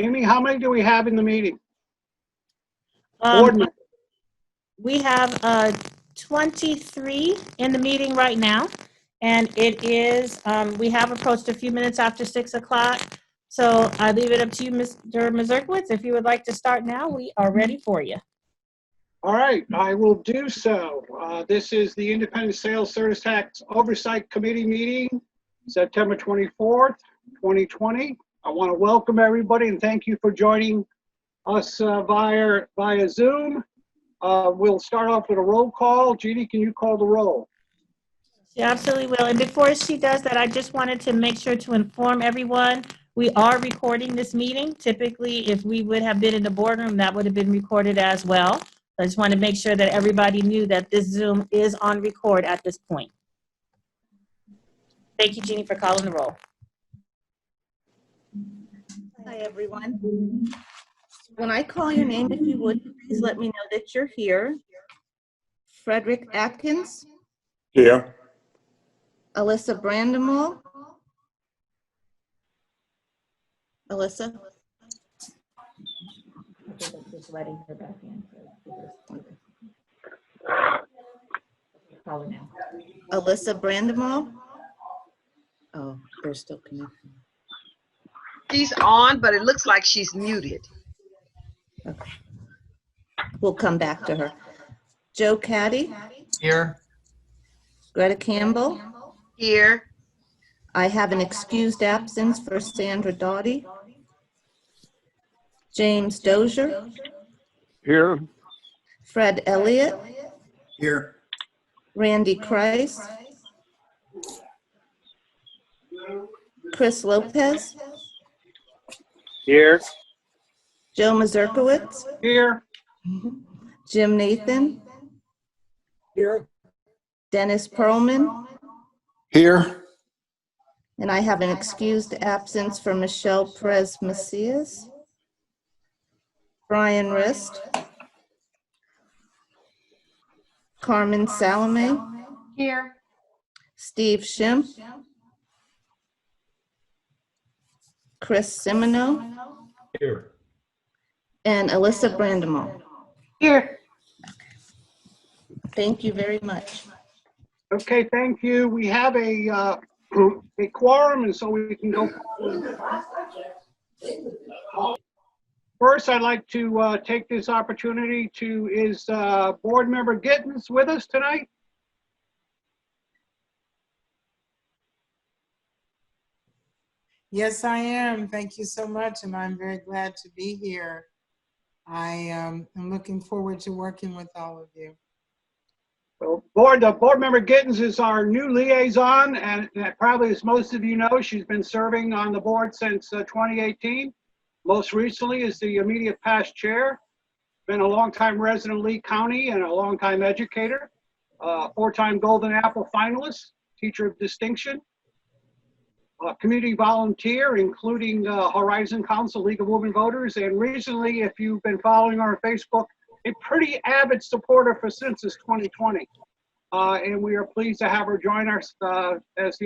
Amy, how many do we have in the meeting? Um, Board members. we have 23 in the meeting right now, and it is, we have approached a few minutes after 6 o'clock. So I leave it up to you, Mr. Mazurkowitz. If you would like to start now, we are ready for you. All right, I will do so. This is the Independent Sales Service Tax Oversight Committee meeting, September 24th, 2020. I want to welcome everybody and thank you for joining us via Zoom. We'll start off with a roll call. Jeannie, can you call the roll? She absolutely will. And before she does that, I just wanted to make sure to inform everyone, we are recording this meeting. Typically, if we would have been in the boardroom, that would have been recorded as well. I just want to make sure that everybody knew that this Zoom is on record at this point. Thank you, Jeannie, for calling the roll. Hi, everyone. When I call your name, if you would, please let me know that you're here. Frederick Atkins. Here. Alyssa Brandemole. Alyssa. Just letting her back in. Alyssa Brandemole. Oh, they're still connecting. She's on, but it looks like she's muted. Okay. We'll come back to her. Joe Caddy. Here. Greta Campbell. Here. I have an excused absence for Sandra Doughty. James Dozier. Here. Fred Elliott. Here. Randy Kreis. Chris Lopez. Here. Joe Mazurkowitz. Here. Jim Nathan. Here. Dennis Perlman. Here. And I have an excused absence for Michelle Perez Macias. Brian Rist. Carmen Salome. Here. Steve Schimpf. Chris Simino. Here. And Alyssa Brandemole. Here. Thank you very much. Okay, thank you. We have a quorum, and so we can go. First, I'd like to take this opportunity to, is Board Member Gittens with us tonight? Yes, I am. Thank you so much, and I'm very glad to be here. I am looking forward to working with all of you. Well, Board Member Gittens is our new liaison, and probably as most of you know, she's been serving on the board since 2018. Most recently is the immediate past chair. Been a longtime resident of Lee County and a longtime educator. 4-time Golden Apple finalist, teacher of distinction. Community volunteer, including Horizon Council, League of Women Voters, and recently, if you've been following her on Facebook, a pretty avid supporter for Census 2020. And we are pleased to have her join us as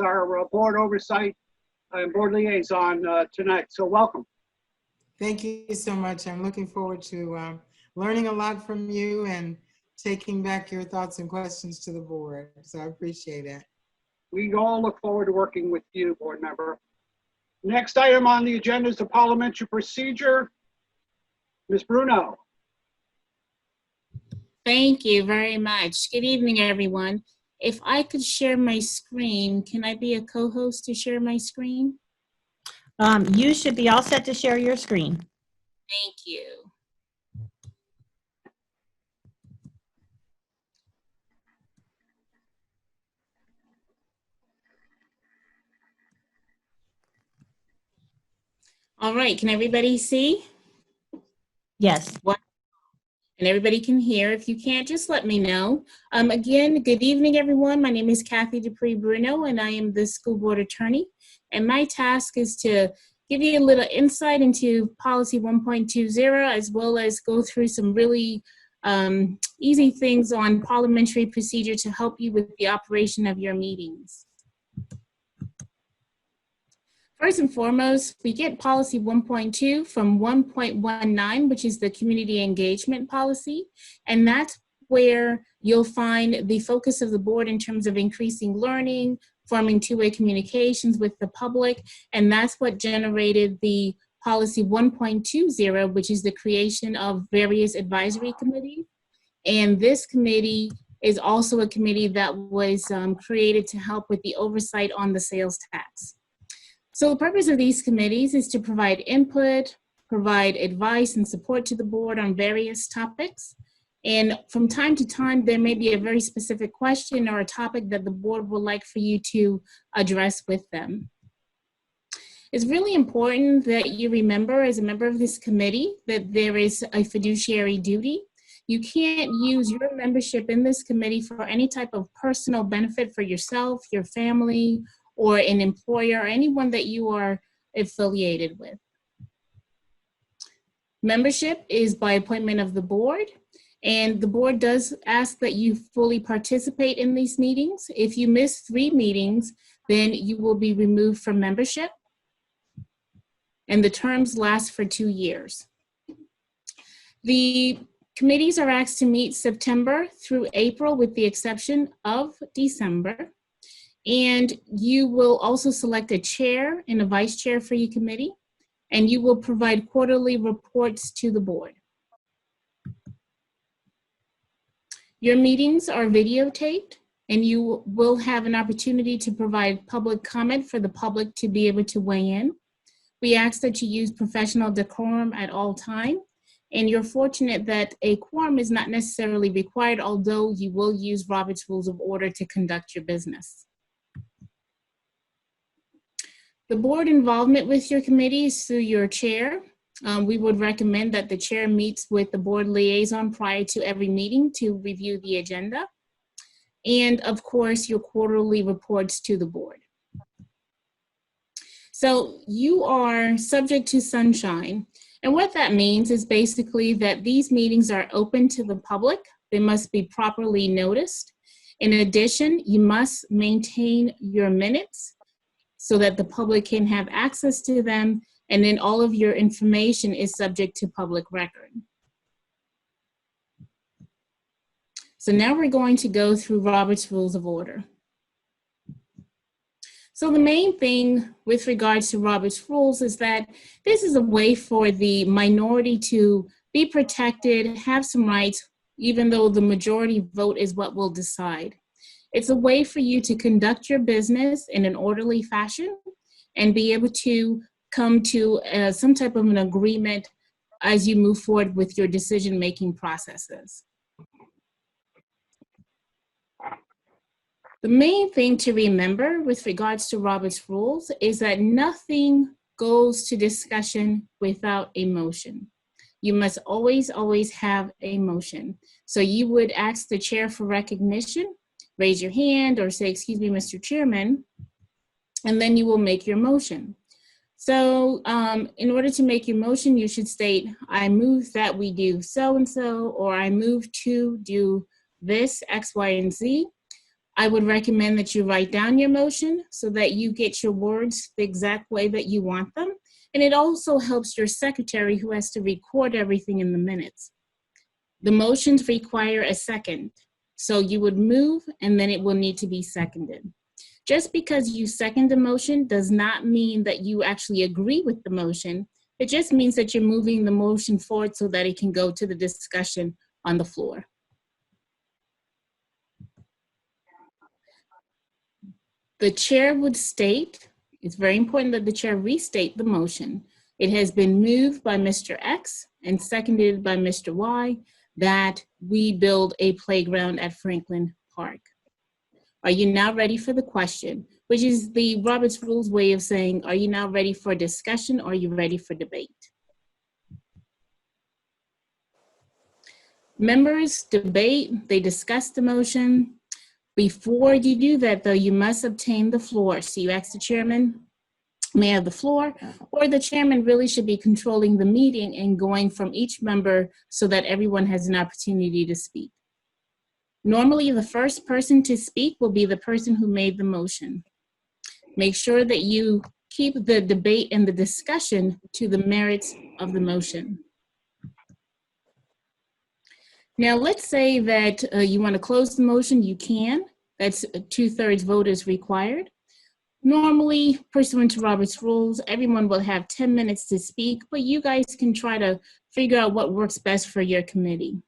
our board oversight and board liaison tonight. So welcome. Thank you so much. I'm looking forward to learning a lot from you and taking back your thoughts and questions to the board. So I appreciate it. We all look forward to working with you, board member. Next item on the agenda is the parliamentary procedure. Ms. Bruno. Thank you very much. Good evening, everyone. If I could share my screen, can I be a co-host to share my screen? You should be all set to share your screen. Thank you. All right, can everybody see? Yes. And everybody can hear. If you can't, just let me know. Again, good evening, everyone. My name is Kathy Dupree Bruno, and I am the school board attorney. And my task is to give you a little insight into policy 1.20, as well as go through some really easy things on parliamentary procedure to help you with the operation of your meetings. First and foremost, we get policy 1.2 from 1.19, which is the community engagement policy. And that's where you'll find the focus of the board in terms of increasing learning, forming two-way communications with the public. And that's what generated the policy 1.20, which is the creation of various advisory committees. And this committee is also a committee that was created to help with the oversight on the sales tax. So the purpose of these committees is to provide input, provide advice and support to the board on various topics. And from time to time, there may be a very specific question or a topic that the board would like for you to address with them. It's really important that you remember as a member of this committee that there is a fiduciary duty. You can't use your membership in this committee for any type of personal benefit for yourself, your family, or an employer, or anyone that you are affiliated with. Membership is by appointment of the board, and the board does ask that you fully participate in these meetings. If you miss 3 meetings, then you will be removed from membership, and the terms last for 2 years. The committees are asked to meet September through April with the exception of December. And you will also select a chair and a vice chair for your committee, and you will provide quarterly reports to the board. Your meetings are videotaped, and you will have an opportunity to provide public comment for the public to be able to weigh in. We ask that you use professional decorum at all times, and you're fortunate that a quorum is not necessarily required, although you will use Robert's Rules of Order to conduct your business. The board involvement with your committee is through your chair. We would recommend that the chair meets with the board liaison prior to every meeting to review the agenda. And of course, your quarterly reports to the board. So you are subject to sunshine. And what that means is basically that these meetings are open to the public. They must be properly noticed. In addition, you must maintain your minutes so that the public can have access to them, and then all of your information is subject to public record. So now we're going to go through Robert's Rules of Order. So the main thing with regards to Robert's Rules is that this is a way for the minority to be protected, have some rights, even though the majority vote is what will decide. It's a way for you to conduct your business in an orderly fashion and be able to come to some type of an agreement as you move forward with your decision-making processes. The main thing to remember with regards to Robert's Rules is that nothing goes to discussion without a motion. You must always, always have a motion. So you would ask the chair for recognition, raise your hand or say, excuse me, Mr. Chairman, and then you will make your motion. So in order to make your motion, you should state, I move that we do so-and-so, or I move to do this, X, Y, and Z. I would recommend that you write down your motion so that you get your words the exact way that you want them. And it also helps your secretary who has to record everything in the minutes. The motions require a second. So you would move and then it will need to be seconded. Just because you second the motion does not mean that you actually agree with the motion. It just means that you're moving the motion forward so that it can go to the discussion on the floor. The chair would state, it's very important that the chair restate the motion. It has been moved by Mr. X and seconded by Mr. Y that we build a playground at Franklin Park. Are you now ready for the question? Which is the Robert's Rules way of saying, are you now ready for discussion or are you ready for debate? Members debate, they discuss the motion. Before you do that though, you must obtain the floor. So you ask the chairman, may I have the floor? Or the chairman really should be controlling the meeting and going from each member so that everyone has an opportunity to speak. Normally, the first person to speak will be the person who made the motion. Make sure that you keep the debate and the discussion to the merits of the motion. Now, let's say that you want to close the motion, you can. That's a 2/3 vote is required. Normally, pursuant to Robert's rules, everyone will have 10 minutes to speak, but you guys can try to figure out what works best for your committee.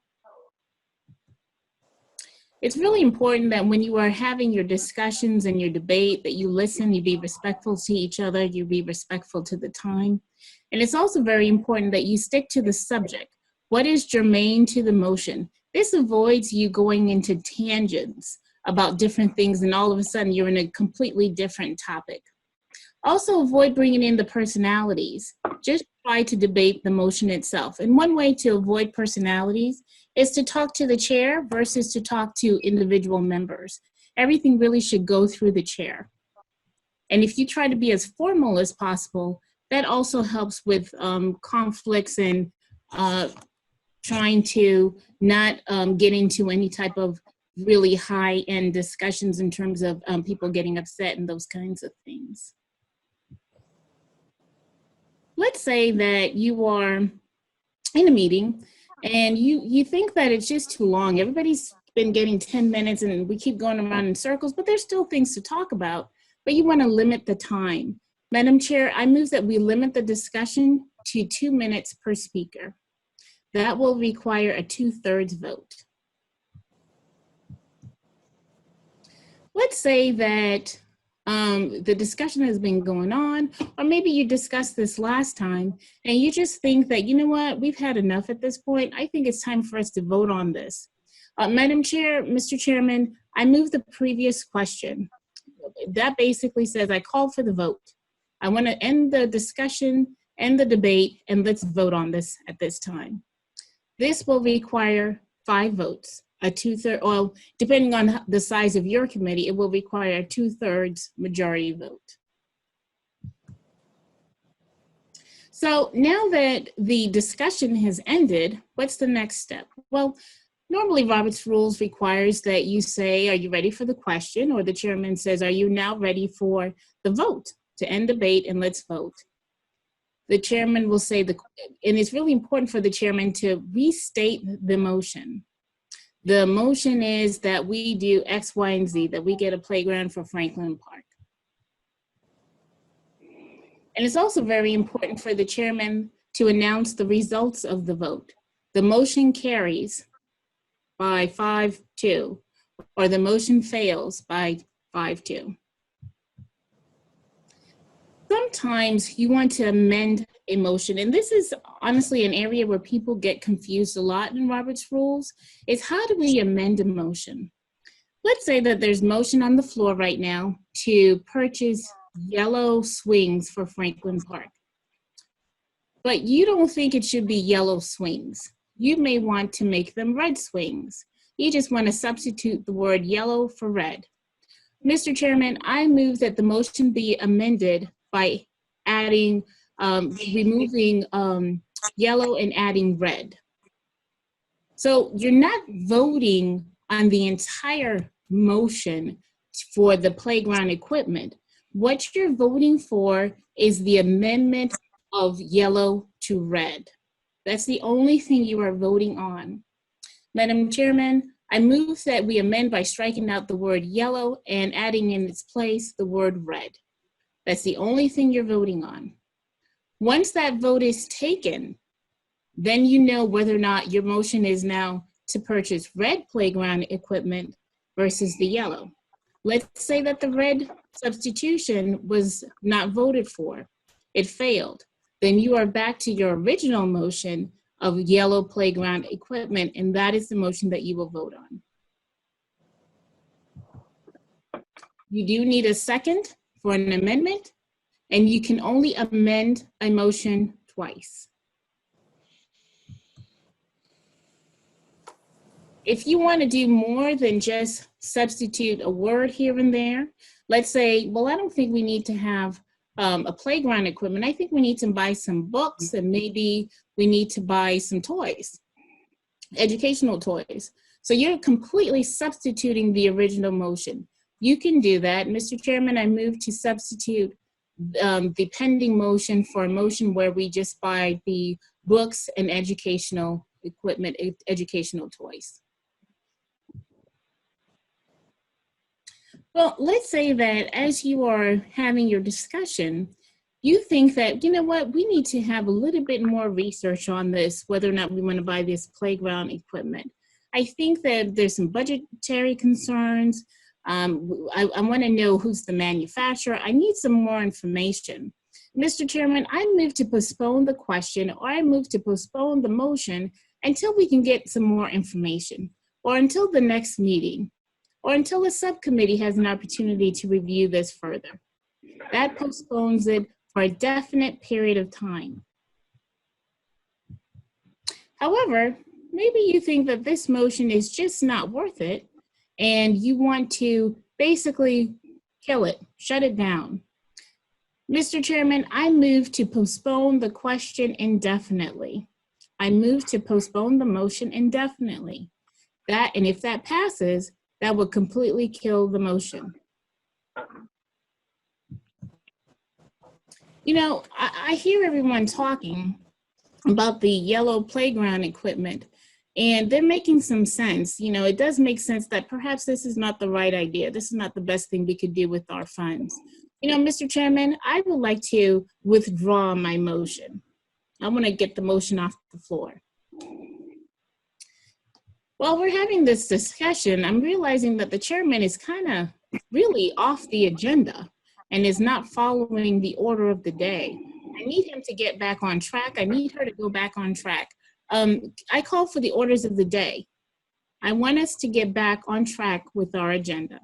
It's really important that when you are having your discussions and your debate, that you listen, you be respectful to each other, you be respectful to the time. And it's also very important that you stick to the subject. What is germane to the motion? This avoids you going into tangents about different things and all of a sudden you're in a completely different topic. Also avoid bringing in the personalities. Just try to debate the motion itself. And one way to avoid personalities is to talk to the chair versus to talk to individual members. Everything really should go through the chair. And if you try to be as formal as possible, that also helps with conflicts and trying to not get into any type of really high-end discussions in terms of people getting upset and those kinds of things. Let's say that you are in a meeting and you think that it's just too long. Everybody's been getting 10 minutes and we keep going around in circles, but there's still things to talk about, but you want to limit the time. Madam Chair, I move that we limit the discussion to 2 minutes per speaker. That will require a 2/3 vote. Let's say that the discussion has been going on, or maybe you discussed this last time and you just think that, you know what, we've had enough at this point. I think it's time for us to vote on this. Madam Chair, Mr. Chairman, I move the previous question. That basically says I call for the vote. I want to end the discussion, end the debate, and let's vote on this at this time. This will require 5 votes. A 2/3, well, depending on the size of your committee, it will require a 2/3 majority vote. So now that the discussion has ended, what's the next step? Well, normally Robert's rules requires that you say, are you ready for the question? Or the chairman says, are you now ready for the vote to end debate and let's vote? The chairman will say, and it's really important for the chairman to restate the motion. The motion is that we do X, Y, and Z, that we get a playground for Franklin Park. And it's also very important for the chairman to announce the results of the vote. The motion carries by 5-2, or the motion fails by 5-2. Sometimes you want to amend a motion, and this is honestly an area where people get confused a lot in Robert's rules, is how do we amend a motion? Let's say that there's motion on the floor right now to purchase yellow swings for Franklin Park. But you don't think it should be yellow swings. You may want to make them red swings. You just want to substitute the word yellow for red. Mr. Chairman, I move that the motion be amended by adding, removing yellow and adding red. So you're not voting on the entire motion for the playground equipment. What you're voting for is the amendment of yellow to red. That's the only thing you are voting on. Madam Chairman, I move that we amend by striking out the word yellow and adding in its place the word red. That's the only thing you're voting on. Once that vote is taken, then you know whether or not your motion is now to purchase red playground equipment versus the yellow. Let's say that the red substitution was not voted for. It failed. Then you are back to your original motion of yellow playground equipment, and that is the motion that you will vote on. You do need a second for an amendment, and you can only amend a motion twice. If you want to do more than just substitute a word here and there, let's say, well, I don't think we need to have a playground equipment. I think we need to buy some books and maybe we need to buy some toys, educational toys. So you're completely substituting the original motion. You can do that. Mr. Chairman, I move to substitute the pending motion for a motion where we just buy the books and educational equipment, educational toys. Well, let's say that as you are having your discussion, you think that, you know what, we need to have a little bit more research on this, whether or not we want to buy this playground equipment. I think that there's some budgetary concerns. I want to know who's the manufacturer. I need some more information. Mr. Chairman, I move to postpone the question, or I move to postpone the motion until we can get some more information, or until the next meeting, or until a subcommittee has an opportunity to review this further. That postpones it for a definite period of time. However, maybe you think that this motion is just not worth it, and you want to basically kill it, shut it down. Mr. Chairman, I move to postpone the question indefinitely. I move to postpone the motion indefinitely. And if that passes, that would completely kill the motion. You know, I hear everyone talking about the yellow playground equipment, and they're making some sense. You know, it does make sense that perhaps this is not the right idea. This is not the best thing we could do with our funds. You know, Mr. Chairman, I would like to withdraw my motion. I want to get the motion off the floor. While we're having this discussion, I'm realizing that the chairman is kind of really off the agenda and is not following the order of the day. I need him to get back on track. I need her to go back on track. I call for the orders of the day. I want us to get back on track with our agenda.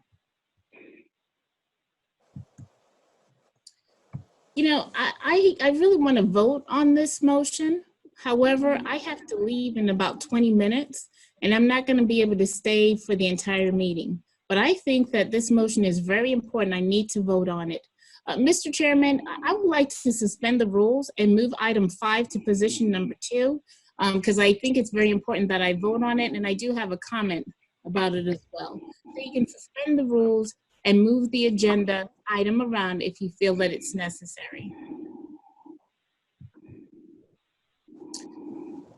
You know, I really want to vote on this motion. However, I have to leave in about 20 minutes, and I'm not going to be able to stay for the entire meeting. But I think that this motion is very important. I need to vote on it. Mr. Chairman, I would like to suspend the rules and move item 5 to position number 2, because I think it's very important that I vote on it, and I do have a comment about it as well. So you can suspend the rules and move the agenda item around if you feel that it's necessary.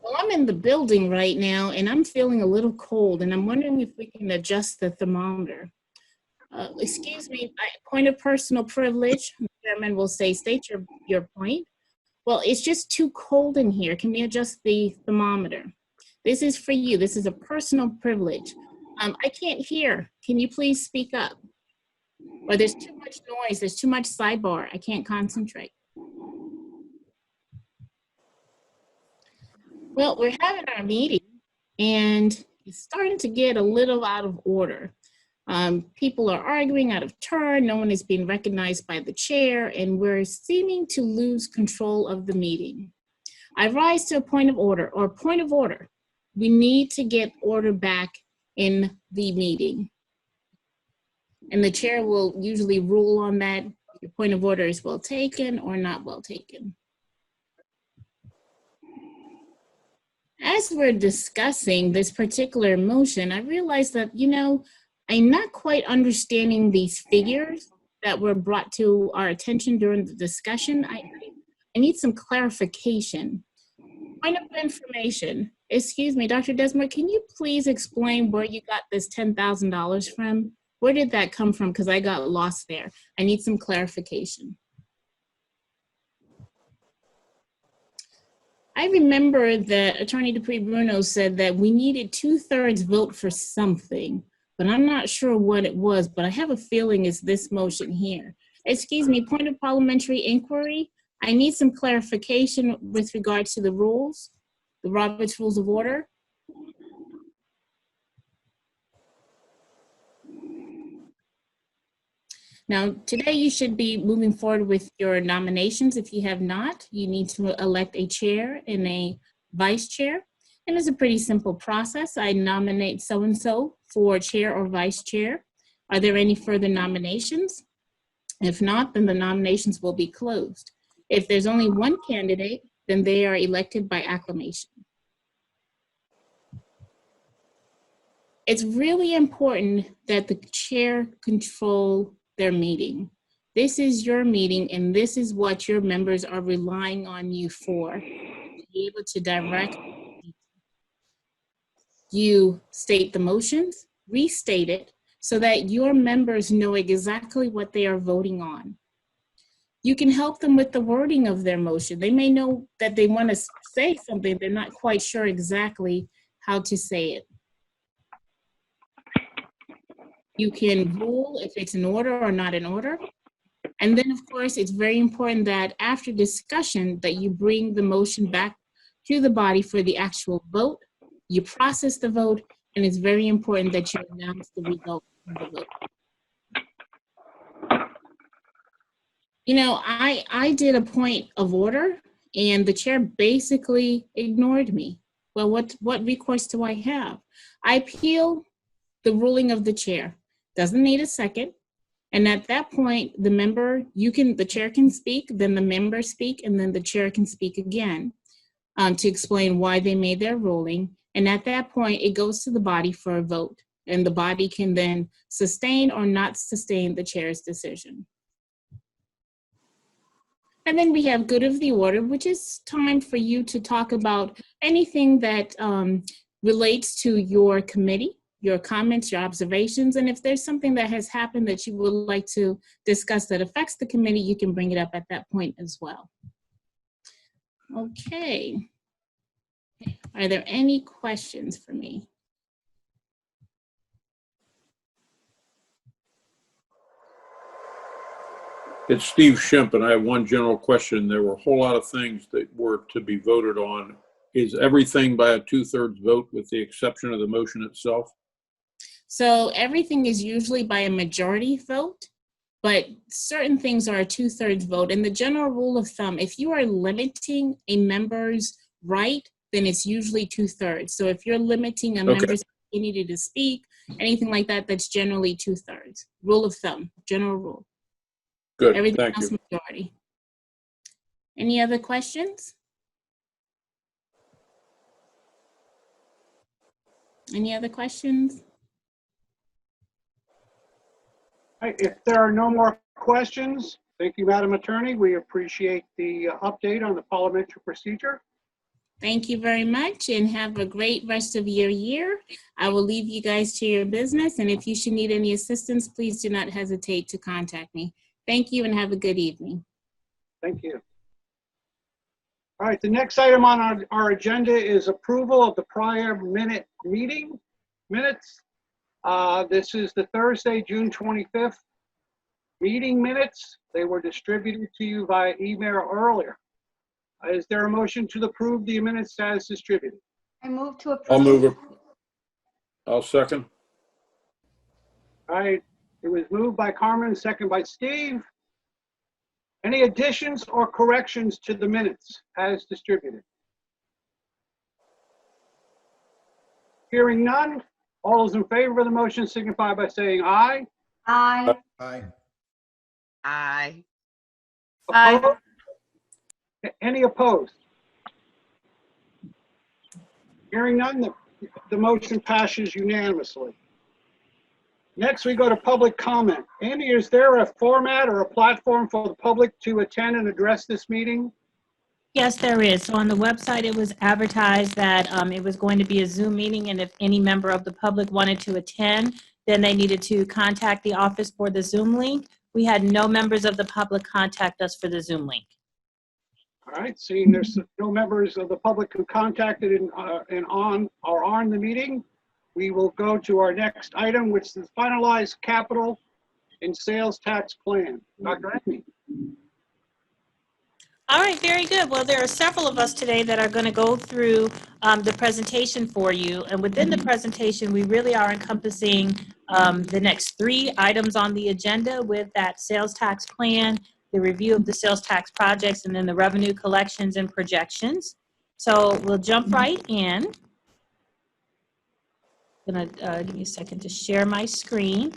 Well, I'm in the building right now, and I'm feeling a little cold, and I'm wondering if we can adjust the thermometer. Excuse me, point of personal privilege. The chairman will say, state your point. Well, it's just too cold in here. Can we adjust the thermometer? This is for you. This is a personal privilege. I can't hear. Can you please speak up? Or there's too much noise. There's too much sidebar. I can't concentrate. Well, we're having our meeting, and it's starting to get a little out of order. People are arguing out of turn. No one is being recognized by the chair, and we're seeming to lose control of the meeting. I rise to a point of order, or point of order. We need to get order back in the meeting. And the chair will usually rule on that. Your point of order is well taken or not well taken. As we're discussing this particular motion, I realized that, you know, I'm not quite understanding these figures that were brought to our attention during the discussion. I need some clarification. Point of information. Excuse me, Dr. Desmer, can you please explain where you got this $10,000 from? Where did that come from? Because I got lost there. I need some clarification. I remember that Attorney Dupree-Bruno said that we needed 2/3 vote for something, but I'm not sure what it was, but I have a feeling it's this motion here. Excuse me, point of parliamentary inquiry. I need some clarification with regard to the rules, the Robert's Rules of Order. Now, today you should be moving forward with your nominations. If you have not, you need to elect a chair and a vice chair. And it's a pretty simple process. I nominate so-and-so for chair or vice chair. Are there any further nominations? If not, then the nominations will be closed. If there's only one candidate, then they are elected by acclamation. It's really important that the chair control their meeting. This is your meeting, and this is what your members are relying on you for. To be able to direct. You state the motions, restate it, so that your members know exactly what they are voting on. You can help them with the wording of their motion. They may know that they want to say something, they're not quite sure exactly how to say it. You can rule if it's in order or not in order. And then, of course, it's very important that after discussion that you bring the motion back to the body for the actual vote. You process the vote, and it's very important that you announce the result of the vote. You know, I did a point of order, and the chair basically ignored me. Well, what recourse do I have? I appeal the ruling of the chair. Doesn't need a second. And at that point, the chair can speak, then the member speak, and then the chair can speak again to explain why they made their ruling. And at that point, it goes to the body for a vote. And the body can then sustain or not sustain the chair's decision. And then we have good of the order, which is time for you to talk about anything that relates to your committee, your comments, your observations. And if there's something that has happened that you would like to discuss that affects the committee, you can bring it up at that point as well. Okay. Are there any questions for me? It's Steve Shimp, and I have one general question. There were a whole lot of things that were to be voted on. Is everything by a 2/3 vote with the exception of the motion itself? So everything is usually by a majority vote, but certain things are a 2/3 vote. And the general rule of thumb, if you are limiting a member's right, then it's usually 2/3. So if you're limiting a member's opportunity to speak, anything like that, that's generally 2/3. Rule of thumb, general rule. Good, Everything thank else you. majority. Any other questions? Any other questions? All right, if there are no more questions, thank you, Madam Attorney. We appreciate the update on the parliamentary procedure. Thank you very much, and have a great rest of your year. I will leave you guys to your business, and if you should need any assistance, please do not hesitate to contact me. Thank you and have a good evening. Thank you. All right, the next item on our agenda is approval of the prior meeting minutes. This is the Thursday, June 25th meeting minutes. They were distributed to you via email earlier. Is there a motion to approve the minutes as distributed? I move to approve. I'll move it. I'll second. All right, it was moved by Carmen, second by Steve. Any additions or corrections to the minutes as distributed? Hearing none, all those in favor of the motion signify by saying aye. Aye. Aye. Aye. Aye. Opposed? Any opposed? Hearing none, the motion passes unanimously. Next, we go to public comment. Amy, is there a format or a platform for the public to attend and address this meeting? Yes, there is. So on the website, it was advertised that it was going to be a Zoom meeting, and if any member of the public wanted to attend, then they needed to contact the office for the Zoom link. We had no members of the public contact us for the Zoom link. All right, seeing there's no members of the public who contacted and on the meeting, we will go to our next item, which is finalized capital and sales tax plan. Dr. Amy. All right, very good. Well, there are several of us today that are going to go through the presentation for you. And within the presentation, we really are encompassing the next 3 items on the agenda with that sales tax plan, the review of the sales tax projects, and then the revenue collections and projections. So we'll jump right in. I'm gonna give me a second to share my screen.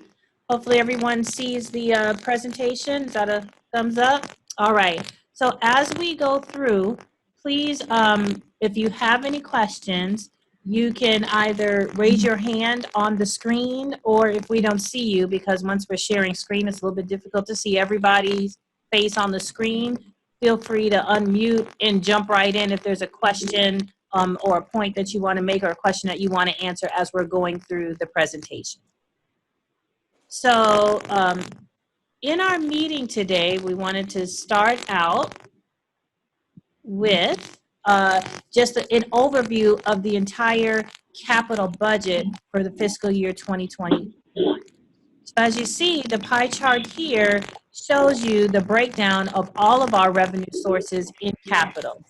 Hopefully everyone sees the presentation. Is that a thumbs up? All right. So as we go through, please, if you have any questions, you can either raise your hand on the screen, or if we don't see you, because once we're sharing screen, it's a little bit difficult to see everybody's face on the screen, feel free to unmute and jump right in if there's a question or a point that you want to make or a question that you want to answer as we're going through the presentation. So in our meeting today, we wanted to start out with just an overview of the entire capital budget for the fiscal year 2021. So as you see, the pie chart here shows you the breakdown of all of our revenue sources in capital.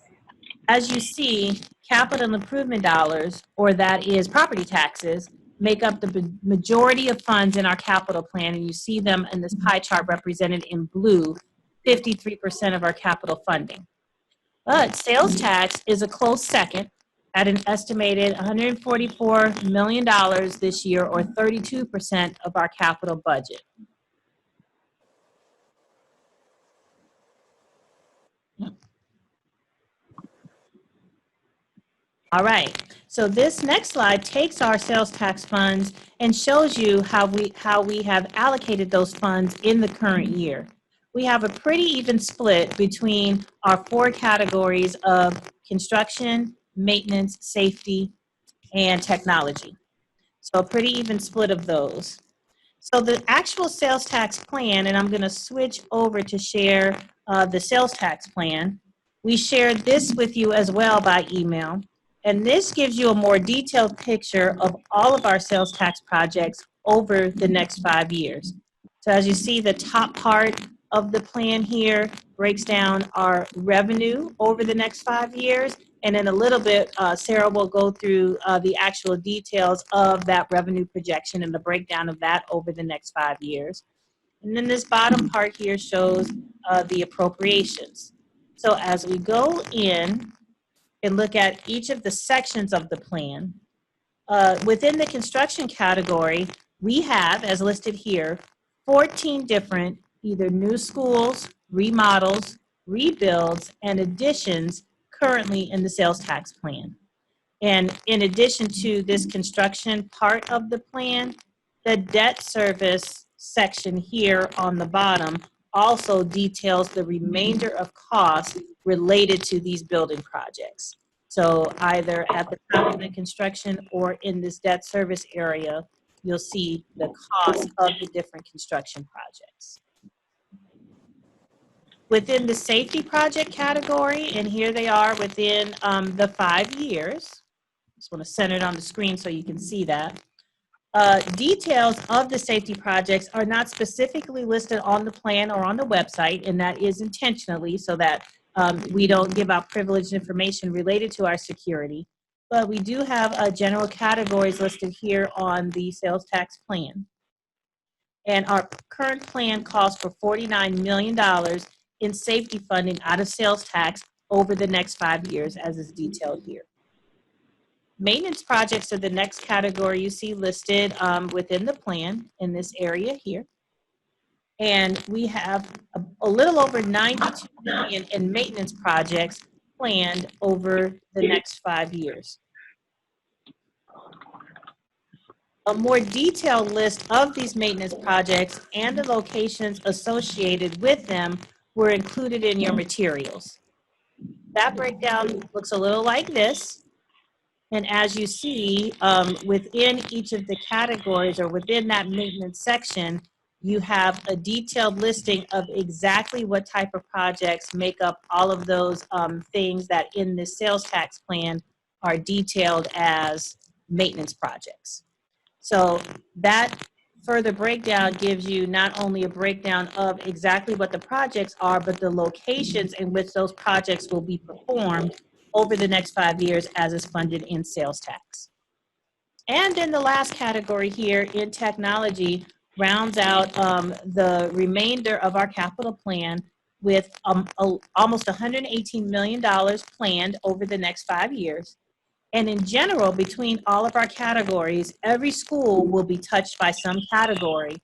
As you see, capital improvement dollars, or that is property taxes, make up the majority of funds in our capital plan, and you see them in this pie chart represented in blue, 53% of our capital funding. But sales tax is a close second at an estimated $144 million this year, or 32% of our capital budget. All right, so this next slide takes our sales tax funds and shows you how we have allocated those funds in the current year. We have a pretty even split between our 4 categories of construction, maintenance, safety, and technology. So a pretty even split of those. So the actual sales tax plan, and I'm going to switch over to share the sales tax plan. We shared this with you as well by email. And this gives you a more detailed picture of all of our sales tax projects over the next 5 years. So as you see, the top part of the plan here breaks down our revenue over the next 5 years. And in a little bit, Sarah will go through the actual details of that revenue projection and the breakdown of that over the next 5 years. And then this bottom part here shows the appropriations. So as we go in and look at each of the sections of the plan, within the construction category, we have, as listed here, 14 different either new schools, remodels, rebuilds, and additions currently in the sales tax plan. And in addition to this construction part of the plan, the debt service section here on the bottom also details the remainder of costs related to these building projects. So either at the top of the construction or in this debt service area, you'll see the cost of the different construction projects. Within the safety project category, and here they are within the 5 years. Just want to center it on the screen so you can see that. Details of the safety projects are not specifically listed on the plan or on the website, and that is intentionally so that we don't give out privileged information related to our security. But we do have general categories listed here on the sales tax plan. And our current plan calls for $49 million in safety funding out of sales tax over the next 5 years, as is detailed here. Maintenance projects are the next category you see listed within the plan in this area here. And we have a little over $92 million in maintenance projects planned over the next 5 years. A more detailed list of these maintenance projects and the locations associated with them were included in your materials. That breakdown looks a little like this. And as you see, within each of the categories or within that maintenance section, you have a detailed listing of exactly what type of projects make up all of those things that in this sales tax plan are detailed as maintenance projects. So that further breakdown gives you not only a breakdown of exactly what the projects are, but the locations in which those projects will be performed over the next 5 years as is funded in sales tax. And then the last category here in technology rounds out the remainder of our capital plan with almost $118 million planned over the next 5 years. And in general, between all of our categories, every school will be touched by some category.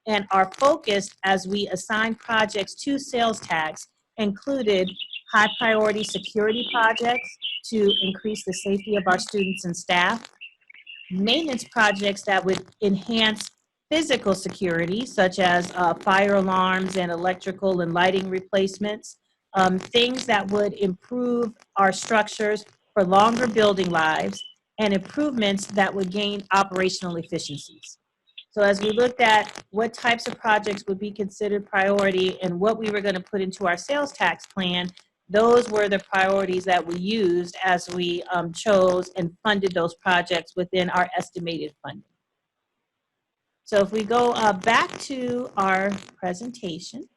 And our focus as we assign projects to sales tax included high priority security projects to increase the safety of our students and staff, maintenance projects that would enhance physical security, such as fire alarms and electrical and lighting replacements, things that would improve our structures for longer building lives, and improvements that would gain operational efficiencies. So as we looked at what types of projects would be considered priority and what we were going to put into our sales tax plan, those were the priorities that we used as we chose and funded those projects within our estimated funding. So if we go back to our presentation,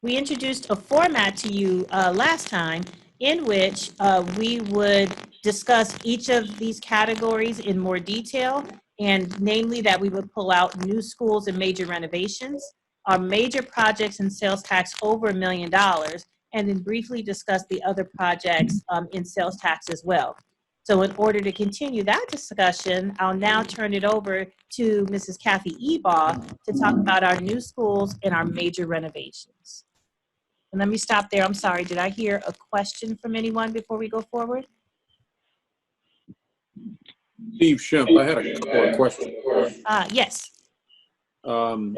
we introduced a format to you last time in which we would discuss each of these categories in more detail, and namely that we would pull out new schools and major renovations, our major projects in sales tax over $1 million, and then briefly discuss the other projects in sales tax as well. So in order to continue that discussion, I'll now turn it over to Mrs. Kathy Ebaugh to talk about our new schools and our major renovations. And let me stop there. I'm sorry, did I hear a question from anyone before we go forward? Steve Shemp, I had a couple of questions. Yes. Go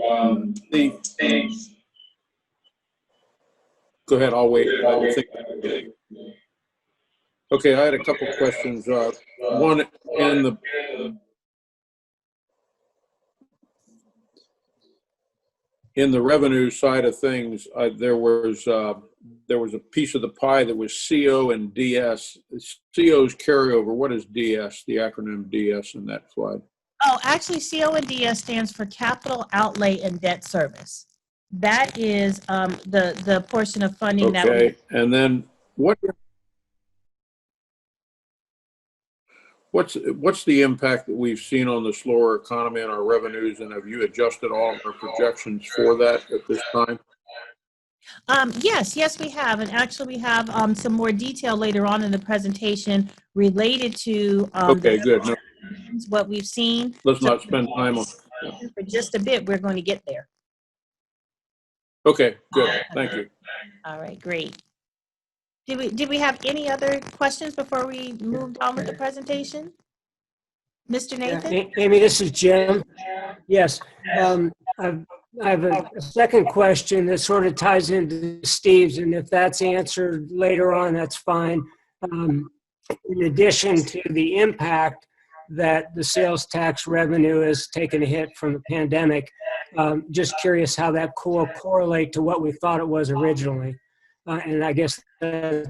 ahead, I'll wait. I'll think. Okay, I had a couple of questions. One, in the revenue side of things, there was a piece of the pie that was CO and DS. CO's carryover. What is DS? The acronym DS in that slide. Oh, actually, CO and DS stands for Capital Outlay and Debt Service. That is the portion of funding that. Okay, and then what's the impact that we've seen on the slower economy and our revenues, and have you adjusted all of our projections for that at this time? Yes, we have, and actually we have some more detail later on in the presentation related to Okay, good. No, what we've seen. let's not spend time on. For just a bit, we're going to get there. Okay, good. Thank you. All right, great. Did we have any other questions before we moved on with the presentation? Mr. Nathan? Yeah, Amy, this is Jim. Yes, I have a second question that sort of ties into Steve's, and if that's answered later on, that's fine. In addition to the impact that the sales tax revenue has taken a hit from the pandemic, just curious how that will correlate to what we thought it was originally. And I guess that's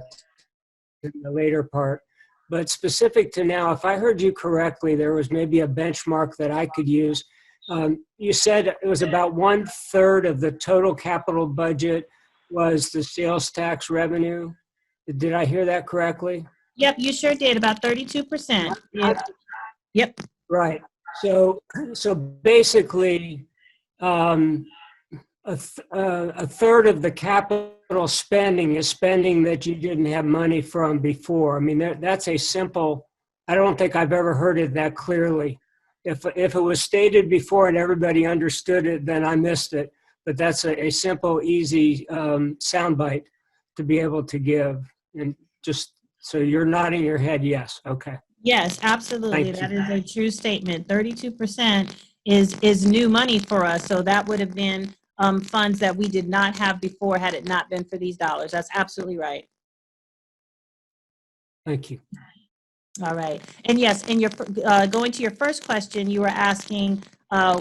in the later part. But specific to now, if I heard you correctly, there was maybe a benchmark that I could use. You said it was about 1/3 of the total capital budget was the sales tax revenue. Did I hear that correctly? Yep, you sure did, about 32%. Yep. Right. So basically, a third of the capital spending is spending that you didn't have money from before. I mean, that's a simple, I don't think I've ever heard it that clearly. If it was stated before and everybody understood it, then I missed it. But that's a simple, easy soundbite to be able to give. And just, so you're nodding your head, yes, okay. Yes, absolutely. That is a true statement. 32% is new money for us. So that would have been funds that we did not have before had it not been for these dollars. That's absolutely right. Thank you. All right. And yes, and you're going to your first question, you were asking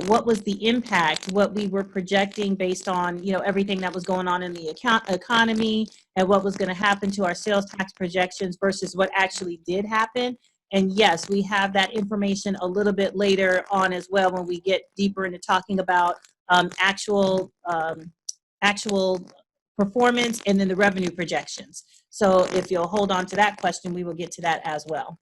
what was the impact, what we were projecting based on, everything that was going on in the economy and what was going to happen to our sales tax projections versus what actually did happen. And yes, we have that information a little bit later on as well when we get deeper into talking about actual performance and then the revenue projections. So if you'll hold on to that question, we will get to that as well.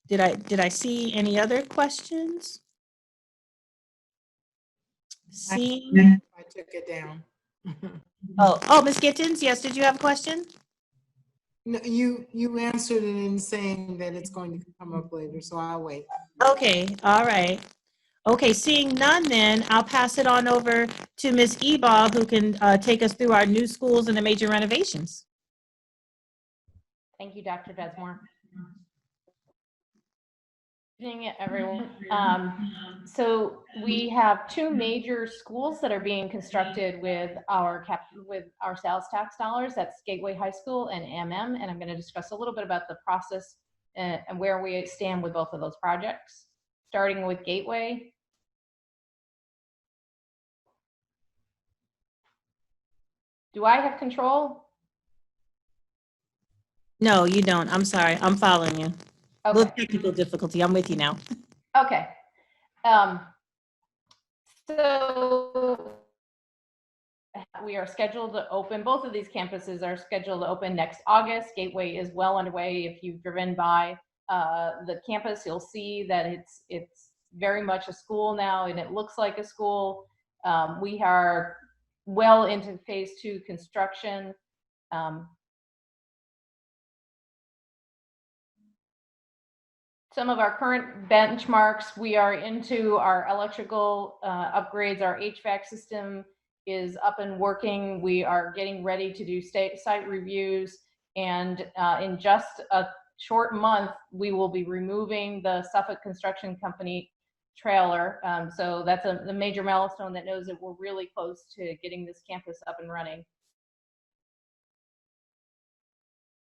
Did I see any other questions? I took it down. Oh, Ms. Gittens, yes, did you have a question? No, you answered it in saying that it's going to come up later, so I'll wait. Okay, all right. Okay, seeing none then, I'll pass it on over to Ms. Eba, who can take us through our new schools and the major renovations. Thank you, Dr. Desmore. Good evening, everyone. So we have two major schools that are being constructed with our sales tax dollars. That's Gateway High School and MM, and I'm going to discuss a little bit about the process and where we stand with both of those projects. Starting with Gateway. Do I have control? No, you don't. I'm sorry. I'm following you. A little Okay. technical difficulty. I'm with you now. Okay. So we are scheduled to open, both of these campuses are scheduled to open next August. Gateway is well underway. If you've driven by the campus, you'll see that it's very much a school now, and it looks like a school. We are well into phase 2 construction. Some of our current benchmarks, we are into our electrical upgrades. Our HVAC system is up and working. We are getting ready to do site reviews. And in just a short month, we will be removing the Suffolk Construction Company trailer. So that's the major milestone that knows that we're really close to getting this campus up and running.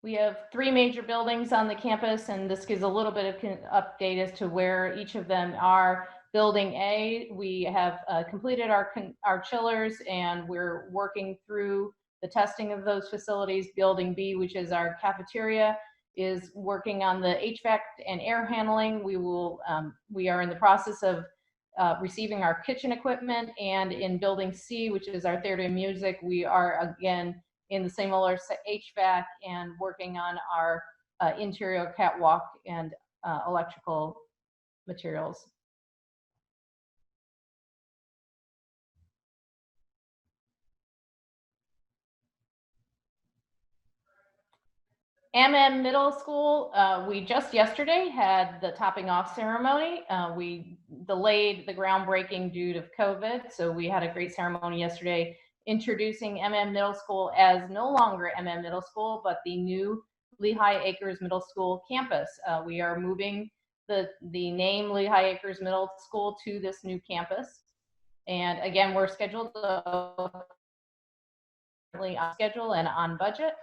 We have 3 major buildings on the campus, and this gives a little bit of update as to where each of them are. Building A, we have completed our chillers, and we're working through the testing of those facilities. Building B, which is our cafeteria, is working on the HVAC and air handling. We are in the process of receiving our kitchen equipment, and in Building C, which is our theater and music, we are again in the same HVAC and working on our interior catwalk and electrical materials. Middle School, we just yesterday had the topping off ceremony. We delayed the groundbreaking due to COVID, so we had a great ceremony yesterday introducing Middle School as no longer Middle School, but the new Lehigh Acres Middle School campus. We are moving the name Lehigh Acres Middle School to this new campus. And again, we're scheduled on schedule and on budget.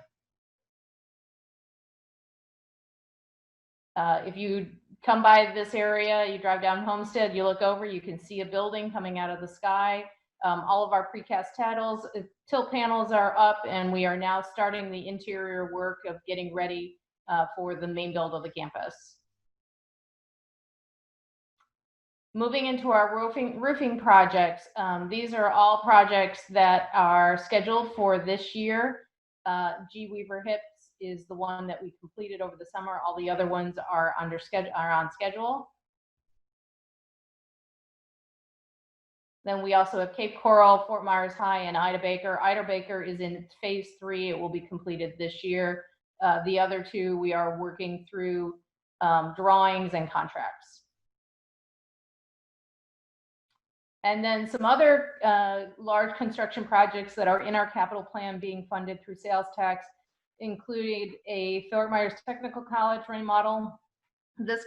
If you come by this area, you drive down Homestead, you look over, you can see a building coming out of the sky. All of our precast tilt panels are up, and we are now starting the interior work of getting ready for the main build of the campus. Moving into our roofing projects, these are all projects that are scheduled for this year. G. Weaver Hips is the one that we completed over the summer. All the other ones are on schedule. Then we also have Cape Coral, Fort Myers High, and Ida Baker. Ida Baker is in phase 3. It will be completed this year. The other 2, we are working through drawings and contracts. And then some other large construction projects that are in our capital plan being funded through sales tax included a Fort Myers Technical College remodel. This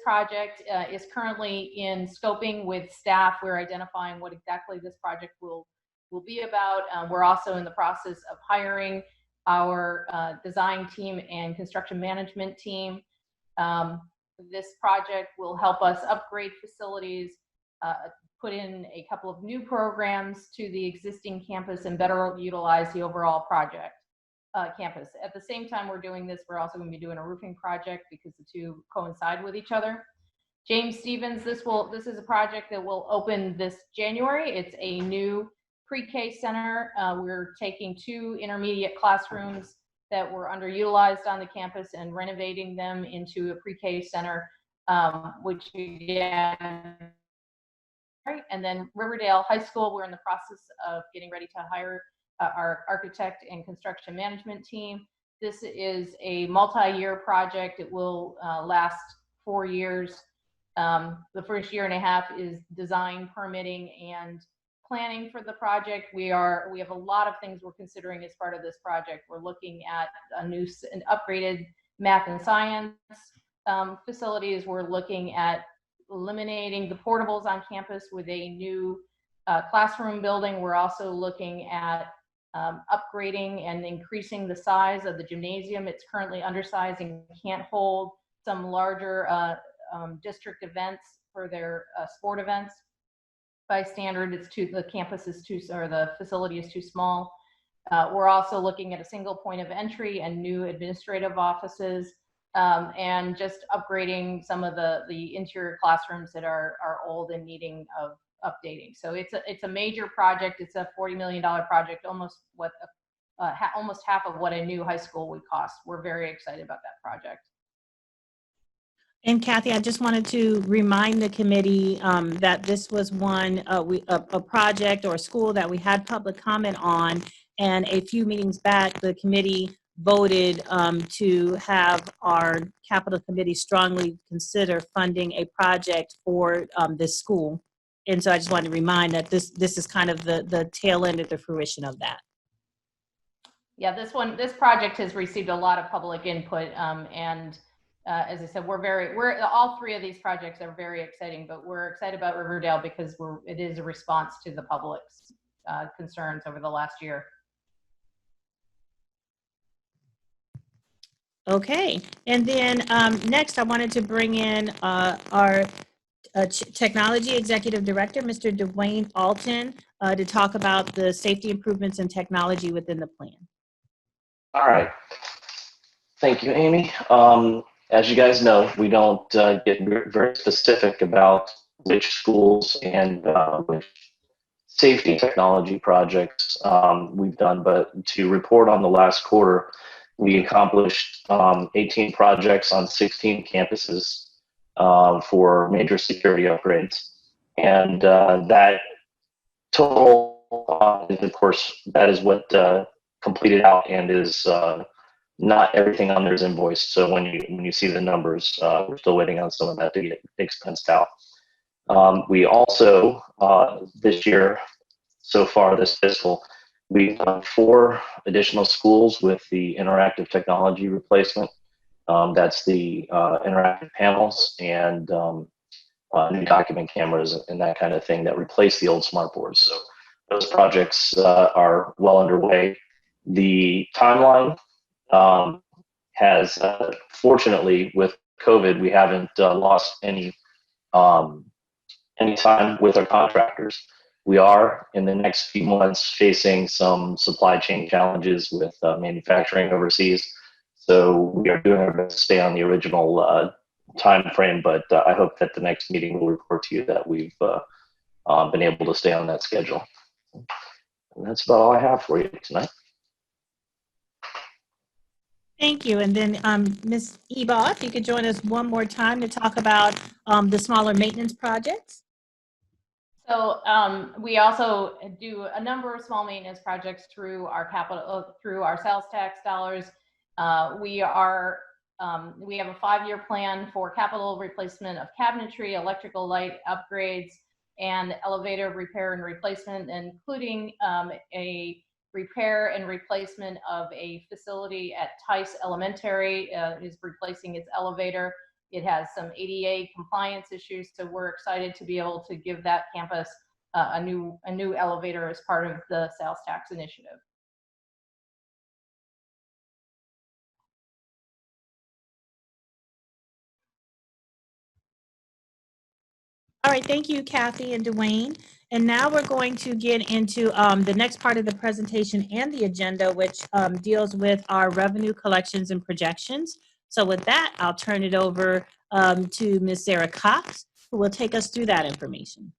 project is currently in scoping with staff. We're identifying what exactly this project will be about. We're also in the process of hiring our design team and construction management team. This project will help us upgrade facilities, put in a couple of new programs to the existing campus, and better utilize the overall campus. At the same time we're doing this, we're also going to be doing a roofing project because the two coincide with each other. James Stevens, this is a project that will open this January. It's a new pre-K center. We're taking 2 intermediate classrooms that were underutilized on the campus and renovating them into a pre-K center, which again, right. And then Riverdale High School, we're in the process of getting ready to hire our architect and construction management team. This is a multi-year project. It will last 4 years. The first year and a half is design, permitting, and planning for the project. We have a lot of things we're considering as part of this project. We're looking at an upgraded math and science facilities. We're looking at eliminating the portables on campus with a new classroom building. We're also looking at upgrading and increasing the size of the gymnasium. It's currently undersized and can't hold some larger district events for their sport events. By standard, the campus is or the facility is too small. We're also looking at a single point of entry and new administrative offices, and just upgrading some of the interior classrooms that are old and needing of updating. So it's a major project. It's a $40 million project, almost half of what a new high school would cost. We're very excited about that project. And Kathy, I just wanted to remind the committee that this was a project or a school that we had public comment on, and a few meetings back, the committee voted to have our capital committee strongly consider funding a project for this school. And so I just wanted to remind that this is kind of the tail end of the fruition of that. Yeah, this project has received a lot of public input, and as I said, all three of these projects are very exciting, but we're excited about Riverdale because it is a response to the public's concerns over the last year. Okay, and then next I wanted to bring in our Technology Executive Director, Mr. Dwayne Alton, to talk about the safety improvements in technology within the plan. All right. Thank you, Amy. As you guys know, we don't get very specific about which schools and which safety technology projects we've done, but to report on the last quarter, we accomplished 18 projects on 16 campuses for major security upgrades. And that total, of course, that is what completed out and is not everything on there is invoiced. So when you see the numbers, we're still waiting on some of that to get expensed out. We also, this year, so far this fiscal, we've done 4 additional schools with the interactive technology replacement. That's the interactive panels and new document cameras and that kind of thing that replace the old smart boards. So those projects are well underway. The timeline has, fortunately, with COVID, we haven't lost any time with our contractors. We are, in the next few months, facing some supply chain challenges with manufacturing overseas. So we are doing our best to stay on the original time frame, but I hope that the next meeting will report to you that we've been able to stay on that schedule. And that's about all I have for you tonight. Thank you. And then Ms. Eba, if you could join us one more time to talk about the smaller maintenance projects. So we also do a number of small maintenance projects through our through our sales tax dollars. We have a 5-year plan for capital replacement of cabinetry, electrical light upgrades, and elevator repair and replacement, including a repair and replacement of a facility at Tice Elementary. Is replacing its elevator. It has some ADA compliance issues, so we're excited to be able to give that campus a new elevator as part of the sales tax initiative. All right, thank you, Kathy and Dwayne. And now we're going to get into the next part of the presentation and the agenda, which deals with our revenue collections and projections. So with that, I'll turn it over to Ms. Sarah Cox, who will take us through that information.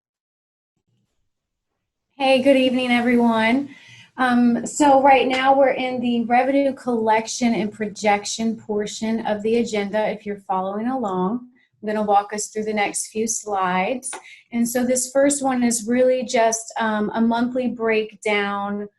Hey, good evening, everyone. So right now we're in the revenue collection and projection portion of the agenda. If you're following along, I'm going to walk us through the next few slides. And so this first one is really just a monthly breakdown,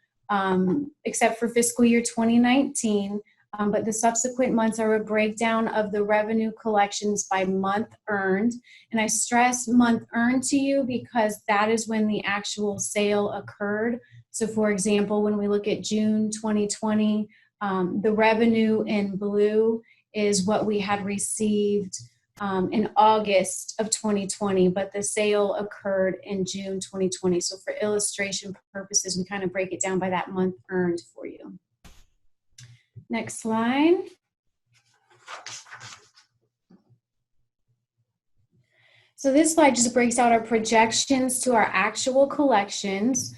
except for fiscal year 2019, but the subsequent months are a breakdown of the revenue collections by month earned. And I stress month earned to you because that is when the actual sale occurred. So for example, when we look at June 2020, the revenue in blue is what we had received in August of 2020, but the sale occurred in June 2020. So for illustration purposes, we kind of break it down by that month earned for you. Next slide. So this slide just breaks out our projections to our actual collections.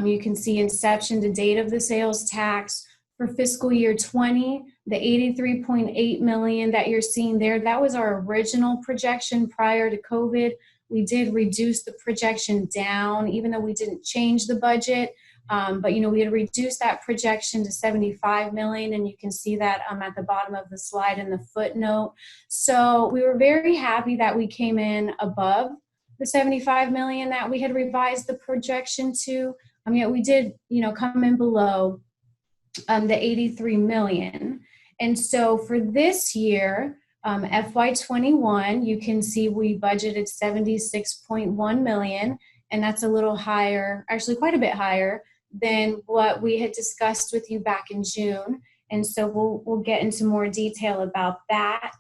You can see inception to date of the sales tax. For fiscal year 20, the 83.8 million that you're seeing there, that was our original projection prior to COVID. We did reduce the projection down, even though we didn't change the budget. But we had reduced that projection to 75 million, and you can see that at the bottom of the slide in the footnote. So we were very happy that we came in above the 75 million that we had revised the projection to. Yet we did, come in below the 83 million. And so for this year, FY21, you can see we budgeted 76.1 million, and that's a little higher, actually quite a bit higher than what we had discussed with you back in June. And so we'll get into more detail about that.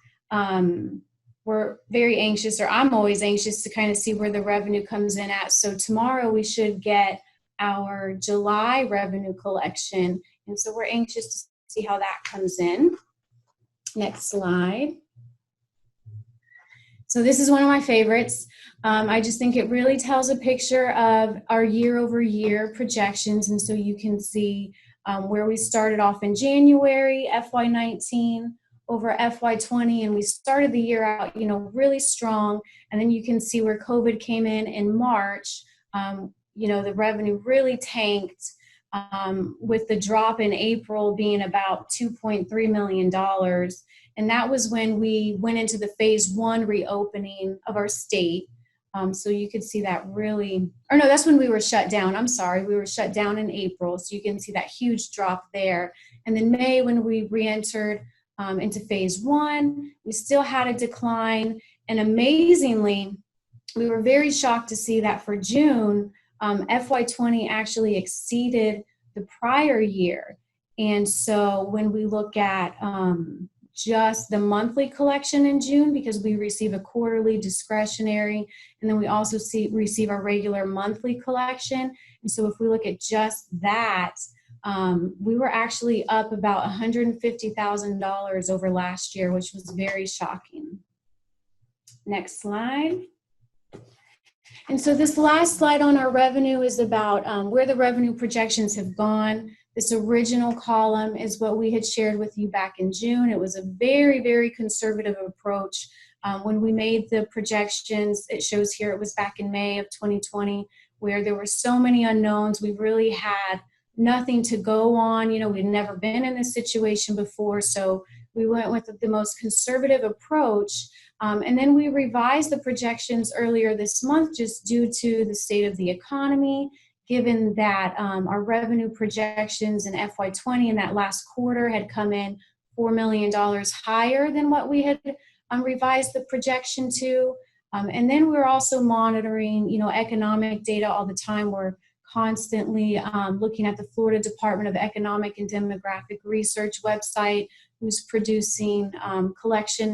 We're very anxious, or I'm always anxious to kind of see where the revenue comes in at. So tomorrow we should get our July revenue collection. And so we're anxious to see how that comes in. Next slide. So this is one of my favorites. I just think it really tells a picture of our year-over-year projections. And so you can see where we started off in January, FY19 over FY20, and we started the year out, really strong. And then you can see where COVID came in March. The revenue really tanked, with the drop in April being about $2.3 million. And that was when we went into the phase 1 reopening of our state. So you could see that really, or no, that's when we were shut down. I'm sorry, we were shut down in April. So you can see that huge drop there. And then May, when we re-entered into phase 1, we still had a decline. And amazingly, we were very shocked to see that for June, FY20 actually exceeded the prior year. And so when we look at just the monthly collection in June, because we receive a quarterly discretionary, and then we also receive our regular monthly collection. And so if we look at just that, we were actually up about $150,000 over last year, which was very shocking. Next slide. And so this last slide on our revenue is about where the revenue projections have gone. This original column is what we had shared with you back in June. It was a very, very conservative approach. When we made the projections, it shows here it was back in May of 2020, where there were so many unknowns. We really had nothing to go on. We'd never been in this situation before, so we went with the most conservative approach. And then we revised the projections earlier this month just due to the state of the economy, given that our revenue projections in FY20 in that last quarter had come in $4 million higher than what we had revised the projection to. And then we're also monitoring, economic data all the time. We're constantly looking at the Florida Department of Economic and Demographic Research website, who's producing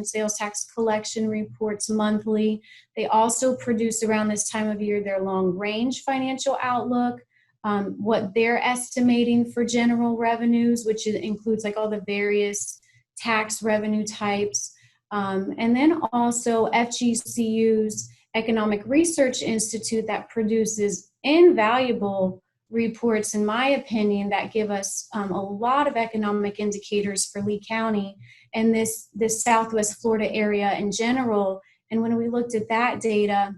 sales tax collection reports monthly. They also produce around this time of year their long-range financial outlook, what they're estimating for general revenues, which includes like all the various tax revenue types. And then also FGCU's Economic Research Institute that produces invaluable reports, in my opinion, that give us a lot of economic indicators for Lee County and this Southwest Florida area in general. And when we looked at that data,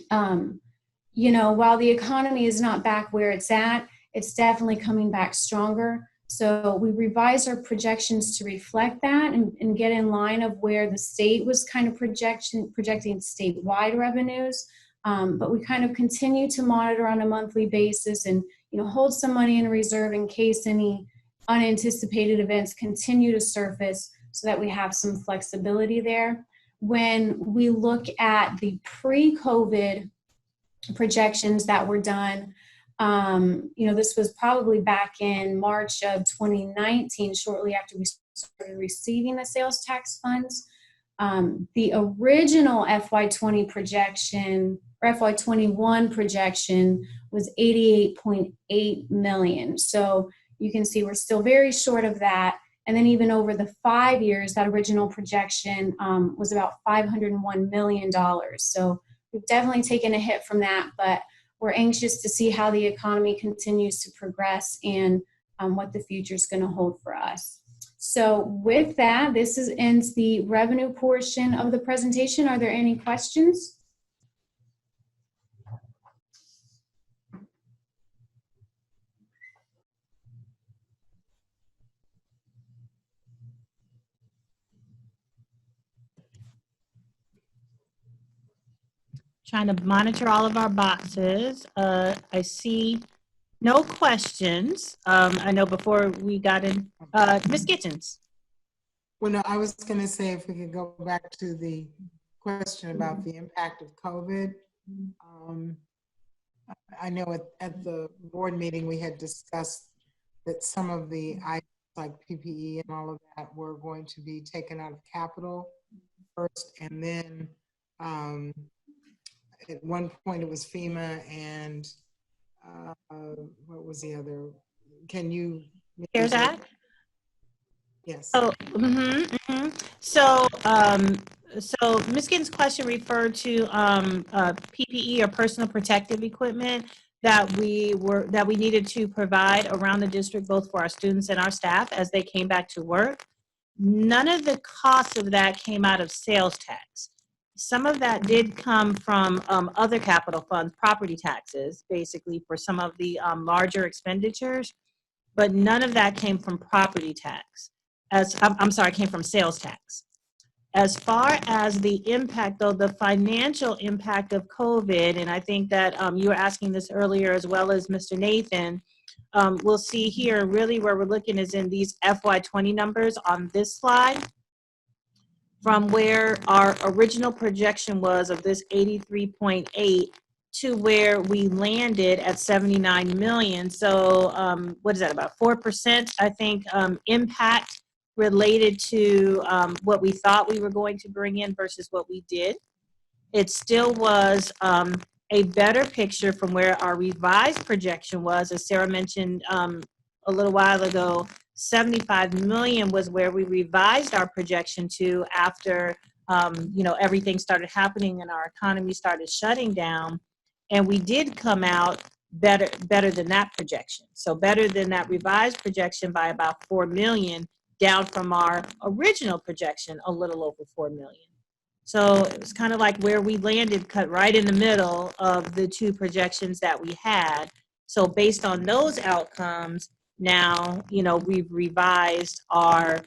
while the economy is not back where it's at, it's definitely coming back stronger. So we revised our projections to reflect that and get in line of where the state was kind of projecting statewide revenues. But we kind of continue to monitor on a monthly basis and hold some money in reserve in case any unanticipated events continue to surface so that we have some flexibility there. When we look at the pre-COVID projections that were done, this was probably back in March of 2019, shortly after we started receiving the sales tax funds. The original FY20 projection or FY21 projection was 88.8 million. So you can see we're still very short of that. And then even over the 5 years, that original projection was about $501 million. So we've definitely taken a hit from that, but we're anxious to see how the economy continues to progress and what the future is going to hold for us. So with that, ends the revenue portion of the presentation. Are there any questions? Trying to monitor all of our boxes. I see no questions. I know before we got in, Ms. Gittens. Well, no, I was going to say if we could go back to the question about the impact of COVID. I know at the board meeting we had discussed that some of the items like PPE and all of that were going to be taken out of capital first, and then at one point it was FEMA and what was the other? Can you? CARES Act? Yes. Oh, So Ms. Gittens' question referred to PPE or personal protective equipment that we needed to provide around the district, both for our students and our staff as they came back to work. None of the costs of that came out of sales tax. Some of that did come from other capital funds, property taxes, basically for some of the larger expenditures, but none of that came from property tax. Came from sales tax. As far as the impact, though, the financial impact of COVID, and I think that you were asking this earlier as well as Mr. Nathan, we'll see here really where we're looking is in these FY20 numbers on this slide, from where our original projection was of this 83.8 to where we landed at 79 million. So what is that, about 4%, I think, impact related to what we thought we were going to bring in versus what we did. It still was a better picture from where our revised projection was. As Sarah mentioned a little while ago, 75 million was where we revised our projection to after everything started happening and our economy started shutting down. And we did come out better than that projection. So better than that revised projection by about 4 million, down from our original projection a little over 4 million. So it was kind of like where we landed, cut right in the middle of the two projections that we had. So based on those outcomes, now, we've revised our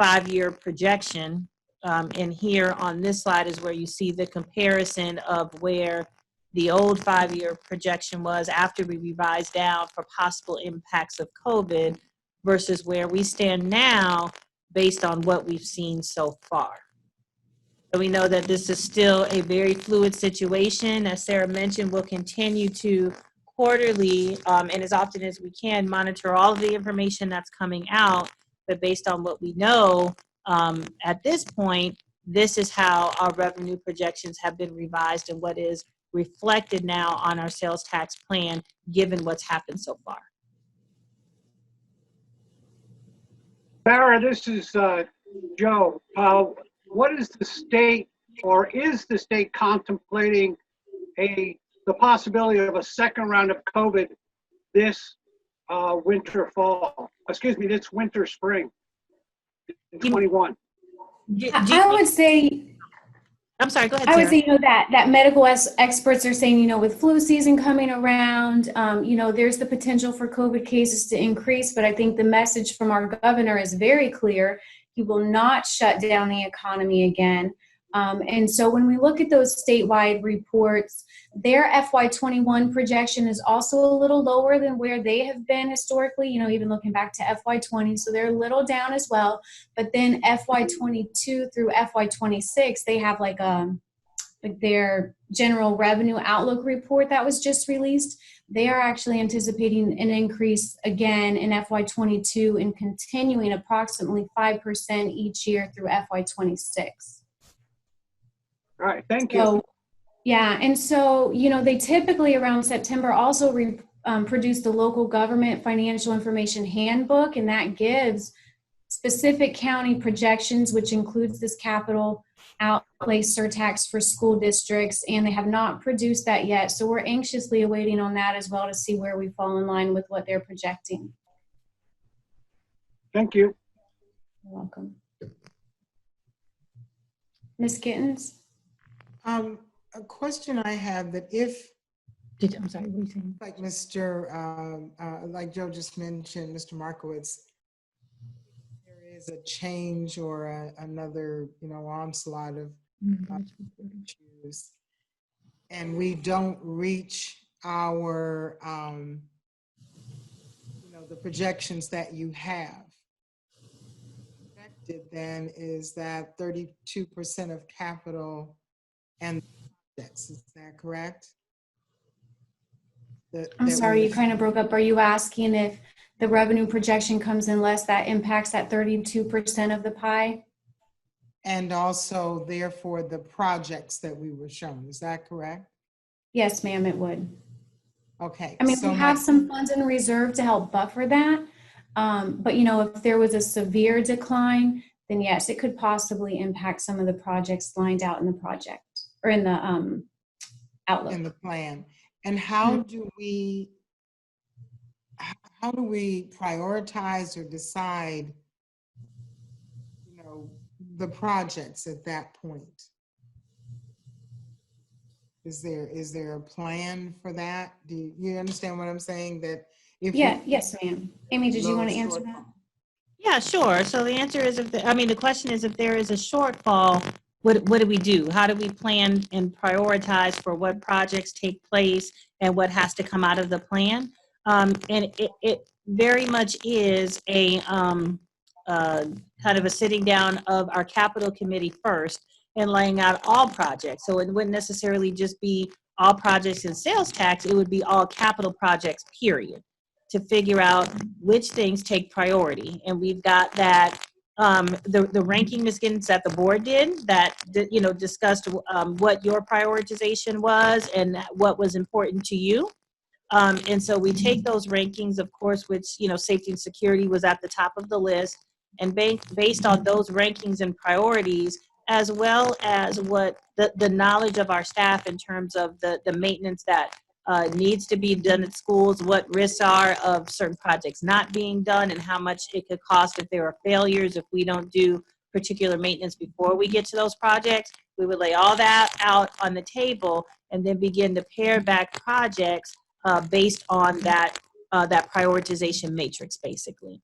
5-year projection. And here on this slide is where you see the comparison of where the old 5-year projection was after we revised down for possible impacts of COVID versus where we stand now based on what we've seen so far. So we know that this is still a very fluid situation. As Sarah mentioned, we'll continue to quarterly and as often as we can monitor all of the information that's coming out, but based on what we know at this point, this is how our revenue projections have been revised and what is reflected now on our sales tax plan given what's happened so far. Sarah, this is Joe. What is the state, or is the state contemplating the possibility of a second round of COVID this this winter, spring in 21? I would say, I'm sorry, go ahead, I Sarah. would say, that medical experts are saying, with flu season coming around, there's the potential for COVID cases to increase, but I think the message from our governor is very clear. He will not shut down the economy again. And so when we look at those statewide reports, Their FY21 projection is also a little lower than where they have been historically, even looking back to FY20. So they're a little down as well. But then FY22 through FY26, they have like their general revenue outlook report that was just released. They are actually anticipating an increase again in FY22 and continuing approximately 5% each year through FY26. All right, thank you. So, yeah, and so, they typically around September also produce the local government financial information handbook, and that gives specific county projections, which includes this capital outlay surtax for school districts, and they have not produced that yet. So we're anxiously awaiting on that as well to see where we fall in line with what they're projecting. Thank you. You're welcome. Ms. Gittens? A question I have that if, I'm sorry, what are you saying? like like Joe just mentioned, Mr. Markowitz, there is a change or another, onslaught of issues, and we don't reach our, the projections that you have. Projected then is that 32% of capital and projects, is that correct? I'm sorry, you kind of broke up. Are you asking if the revenue projection comes in less, that impacts that 32% of the pie? And also, therefore, the projects that we were shown, is that correct? Yes, ma'am, it would. Okay. I mean, so we have some funds in reserve to help buffer that. But, if there was a severe decline, then yes, it could possibly impact some of the projects lined out in the project or in the outlook. In the plan. And how do we prioritize or decide, the projects at that point? Is there a plan for that? Do you understand what I'm saying? That if yes, ma'am. Amy, did you want to answer that? Yeah, sure. So the answer is, the question is, if there is a shortfall, what do we do? How do we plan and prioritize for what projects take place and what has to come out of the plan? And it very much is a kind of a sitting down of our capital committee first and laying out all projects. So it wouldn't necessarily just be all projects in sales tax, it would be all capital projects, period, to figure out which things take priority. And we've got that, the ranking, Ms. Giddens, that the board did, that, discussed what your prioritization was and what was important to you. And so we take those rankings, of course, which, safety and security was at the top of the list, and based on those rankings and priorities, as well as what the knowledge of our staff in terms of the maintenance that needs to be done at schools, what risks are of certain projects not being done, and how much it could cost if there are failures if we don't do particular maintenance before we get to those projects. We would lay all that out on the table and then begin to pare back projects based on that prioritization matrix, basically.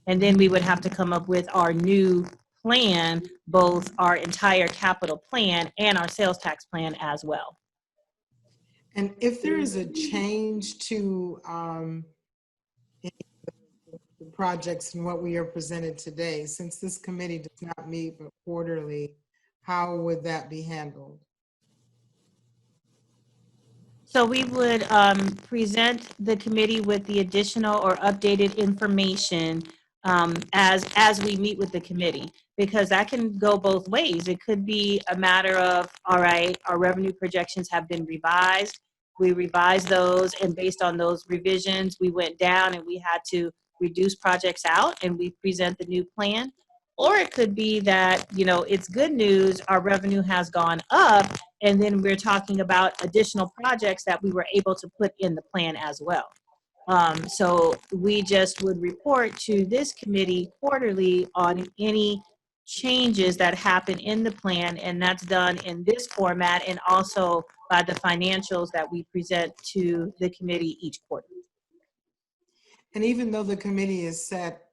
And then we would have to come up with our new plan, both our entire capital plan and our sales tax plan as well. And if there is a change to the projects and what we are presented today, since this committee does not meet but quarterly, how would that be handled? So we would present the committee with the additional or updated information as we meet with the committee, because that can go both ways. It could be a matter of, all right, our revenue projections have been revised. We revised those, and based on those revisions, we went down and we had to reduce projects out and we present the new plan. Or it could be that, it's good news, our revenue has gone up, and then we're talking about additional projects that we were able to put in the plan as well. So we just would report to this committee quarterly on any changes that happen in the plan, and that's done in this format and also by the financials that we present to the committee each quarter. And even though the committee is set,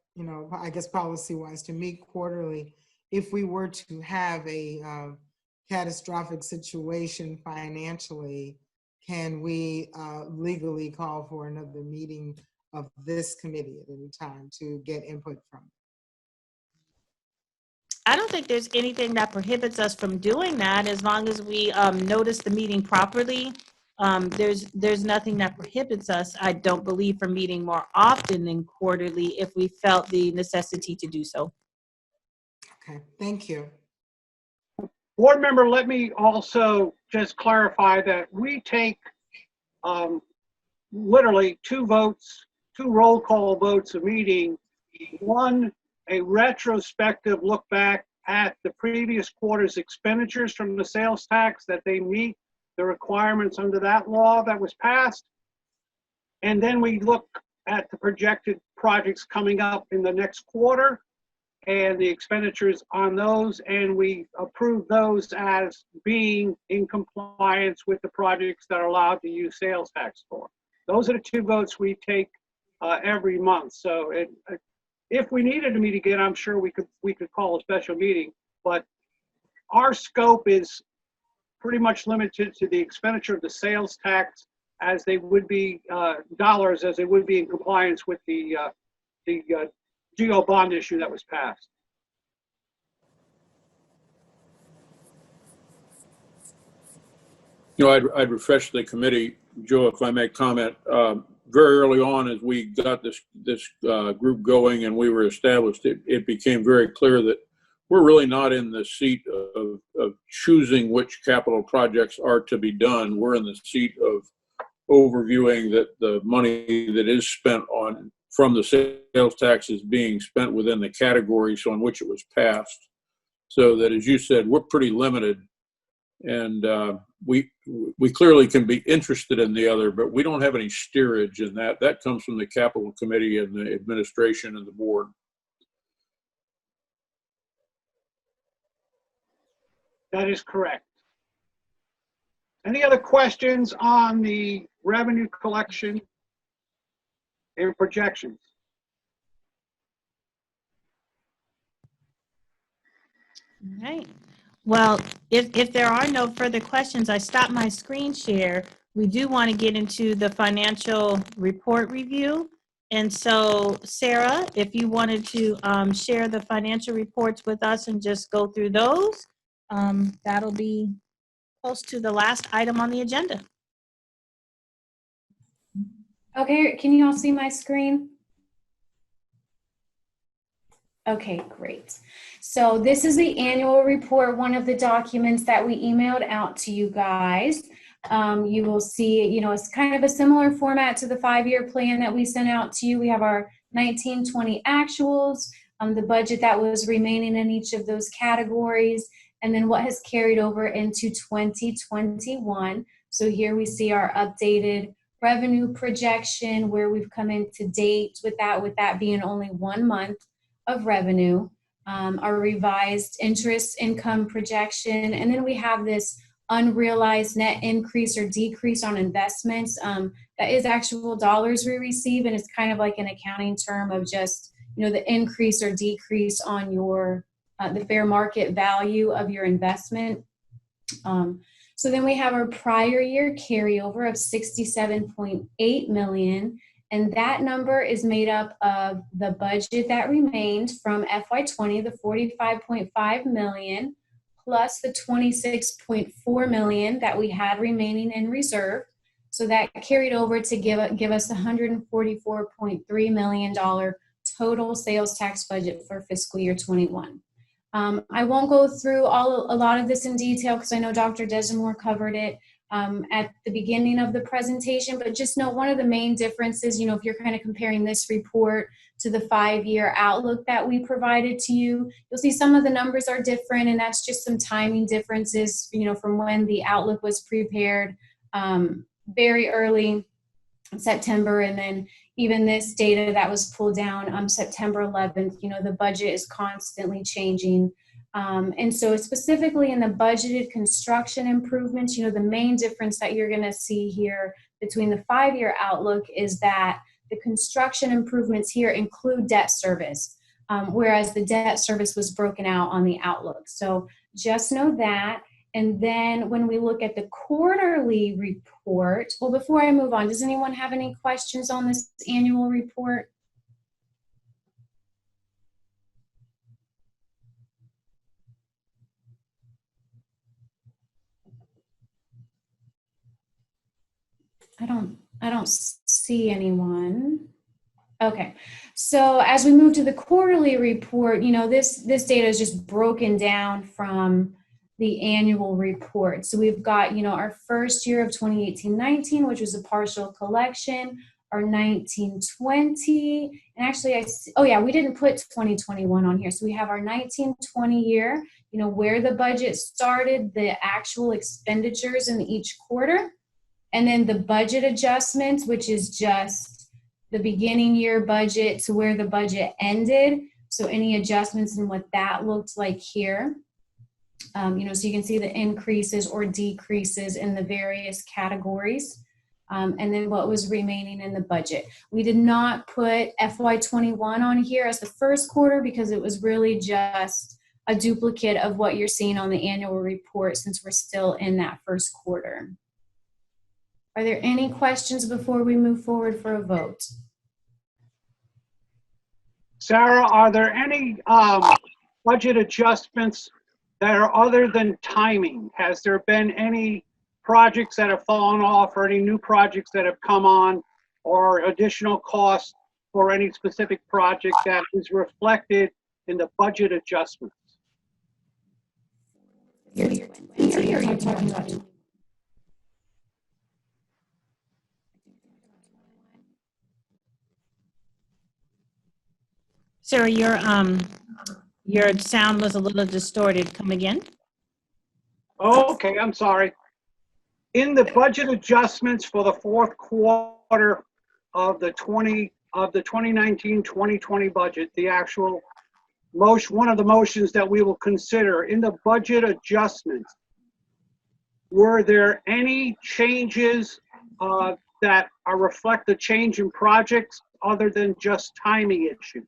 I guess policy-wise to meet quarterly, if we were to have a catastrophic situation financially, can we legally call for another meeting of this committee at any time to get input from? I don't think there's anything that prohibits us from doing that as long as we notice the meeting properly. There's nothing that prohibits us, I don't believe, from meeting more often than quarterly if we felt the necessity to do so. Okay, thank you. Board member, let me also just clarify that we take literally two roll call votes a meeting. One, a retrospective look back at the previous quarter's expenditures from the sales tax, that they meet the requirements under that law that was passed. And then we look at the projected projects coming up in the next quarter and the expenditures on those, and we approve those as being in compliance with the projects that are allowed to use sales tax for. Those are the two votes we take every month. So if we needed to meet again, I'm sure we could call a special meeting, but our scope is pretty much limited to the expenditure of the sales tax as they would be dollars, as they would be in compliance with the GO bond issue that was passed. You know, I'd refresh the committee, Joe, if I may comment. Very early on, as we got this group going and we were established, it became very clear that we're really not in the seat of choosing which capital projects are to be done. We're in the seat of overviewing that the money that is spent from the sales tax is being spent within the categories on which it was passed. So that, as you said, we're pretty limited, and we clearly can be interested in the other, but we don't have any steerage in that. That comes from the capital committee and the administration and the board. That is correct. Any other questions on the revenue collection and projections? All right. Well, if there are no further questions, I stopped my screen share. We do want to get into the financial report review. And so, Sarah, if you wanted to share the financial reports with us and just go through those, that'll be close to the last item on the agenda. Okay, can you all see my screen? Okay, great. So this is the annual report, one of the documents that we emailed out to you guys. You will see, you know, it's kind of a similar format to the 5-year plan that we sent out to you. We have our 19-20 actuals, the budget that was remaining in each of those categories, and then what has carried over into 2021. So here we see our updated revenue projection, where we've come in to date with that being only 1 month of revenue, our revised interest income projection, and then we have this unrealized net increase or decrease on investments. That is actual dollars we receive, and it's kind of like an accounting term of just, you know, the increase or decrease on your the fair market value of your investment. So then we have our prior year carryover of $67.8 million. And that number is made up of the budget that remained from FY20, the $45.5 million, plus the $26.4 million that we had remaining in reserve. So that carried over to give us $144.3 million total sales tax budget for fiscal year 21. I won't go through a lot of this in detail because I know Dr. Desimore covered it at the beginning of the presentation, but just know one of the main differences, you know, if you're kind of comparing this report to the 5-year outlook that we provided to you, you'll see some of the numbers are different, and that's just some timing differences, you know, from when the outlook was prepared very early September, and then even this data that was pulled down September 11th, you know, the budget is constantly changing. And so specifically in the budgeted construction improvements, you know, the main difference that you're going to see here between the 5-year outlook is that the construction improvements here include debt service, whereas the debt service was broken out on the outlook. So just know that. And then when we look at the quarterly report, well, before I move on, does anyone have any questions on this annual report? I don't see anyone. Okay, so as we move to the quarterly report, you know, this data is just broken down from the annual report. So we've got, you know, our first year of 2018-19, which was a partial collection, our 19-20, and actually oh yeah, we didn't put 2021 on here. So we have our 19-20 year, you know, where the budget started, the actual expenditures in each quarter, and then the budget adjustments, which is just the beginning year budget to where the budget ended. So any adjustments in what that looked like here. You know, so you can see the increases or decreases in the various categories. And then what was remaining in the budget. We did not put FY21 on here as the first quarter because it was really just a duplicate of what you're seeing on the annual report since we're still in that first quarter. Are there any questions before we move forward for a vote? Sarah, are there any budget adjustments that are other than timing? Has there been any projects that have fallen off or any new projects that have come on or additional costs for any specific project that is reflected in the budget adjustments? You're talking about Sarah, your sound was a little distorted. Come again? Okay, I'm sorry. In the budget adjustments for the fourth quarter of the 2019-2020 budget, the actual motion, one of the motions that we will consider in the budget adjustments, were there any changes that reflect the change in projects other than just timing issues?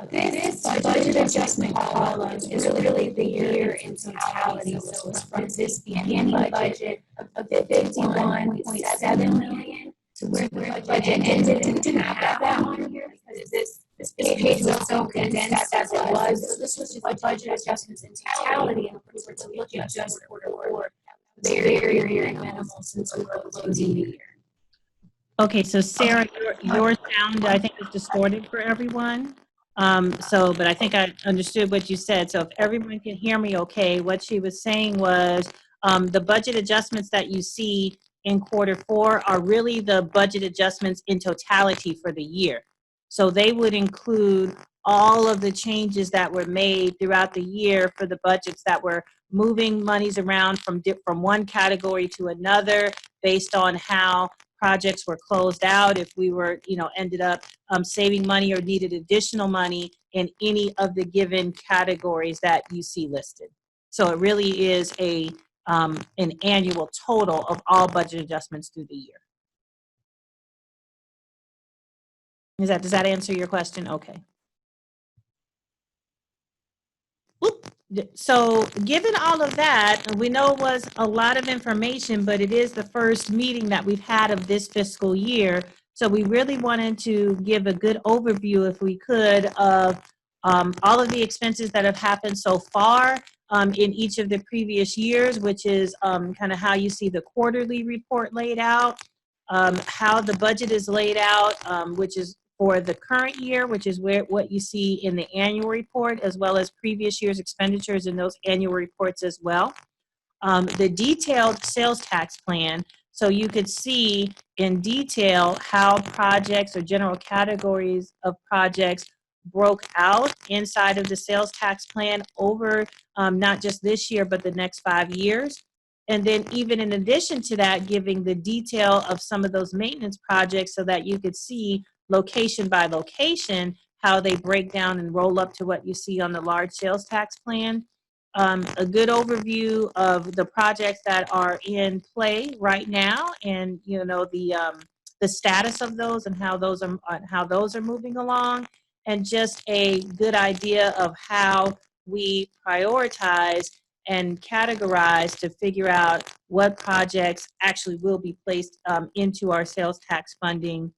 This budget adjustment column is really the year in totality. So it's from this beginning budget of $51.7 million to where the budget ended, and didn't have that on here because this page was so condensed as it was. So this was just the budget adjustments in totality, and if we were to look at just quarter four, very minimal since we were closing the year. Okay, so Sarah, your sound, I think, is distorted for everyone. But I think I understood what you said. So if everyone can hear me okay, what she was saying was the budget adjustments that you see in quarter four are really the budget adjustments in totality for the year. So they would include all of the changes that were made throughout the year for the budgets that were moving monies around from one category to another based on how projects were closed out, if we were, you know, ended up saving money or needed additional money in any of the given categories that you see listed. So it really is an annual total of all budget adjustments through the year. Does that answer your question? Okay. So given all of that, we know it was a lot of information, but it is the first meeting that we've had of this fiscal year. So we really wanted to give a good overview, if we could, of all of the expenses that have happened so far in each of the previous years, which is kind of how you see the quarterly report laid out, how the budget is laid out, which is for the current year, which is what you see in the annual report, as well as previous year's expenditures in those annual reports as well. The detailed sales tax plan, so you could see in detail how projects or general categories of projects broke out inside of the sales tax plan over not just this year, but the next 5 years. And then even in addition to that, giving the detail of some of those maintenance projects so that you could see location by location, how they break down and roll up to what you see on the large sales tax plan. A good overview of the projects that are in play right now, and you know the status of those and how those are moving along, and just a good idea of how we prioritize and categorize to figure out what projects actually will be placed into our sales tax funding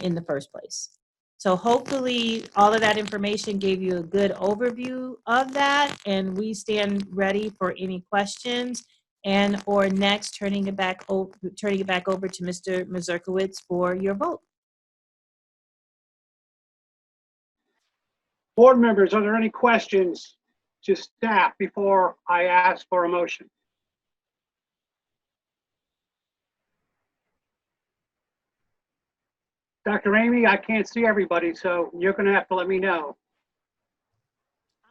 in the first place. So hopefully all of that information gave you a good overview of that, and we stand ready for any questions and or next turning it back over to Mr. Mazurkiewicz for your vote. Board members, are there any questions to staff before I ask for a motion? Dr. Amy, I can't see everybody, so you're going to have to let me know.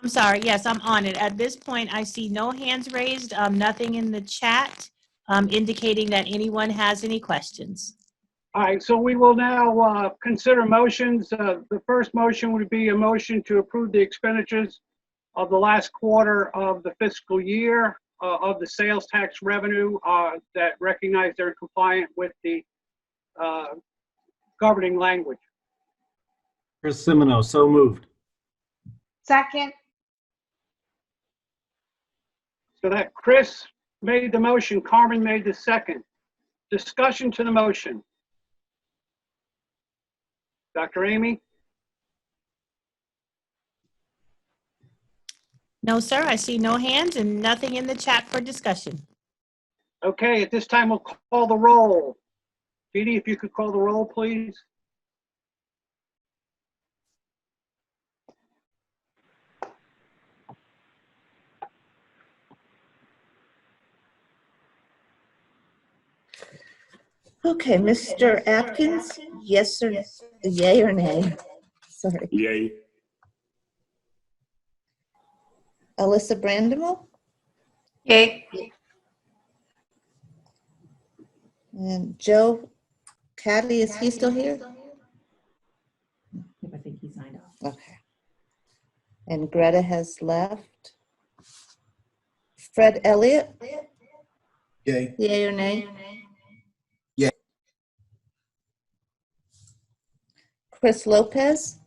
I'm sorry. Yes, I'm on it. At this point, I see no hands raised, nothing in the chat indicating that anyone has any questions. All right, so we will now consider motions. The first motion would be a motion to approve the expenditures of the last quarter of the fiscal year of the sales tax revenue that recognize they're compliant with the governing language. Chris Semino, so moved. Second. So that Chris made the motion, Carmen made the second. Discussion to the motion. Dr. Amy? No, sir. I see no hands and nothing in the chat for discussion. Okay, at this time we'll call the roll. Dee, if you could call the roll, please. Okay, Mr. Atkins, yes or yay or nay? Sorry. Yay. Alyssa Brandemel Yay. and Joe Caddy, is he still here? I think he signed off. Okay. And Greta has left. Fred Elliott, Yay. yay or nay? Yay. Chris Lopez,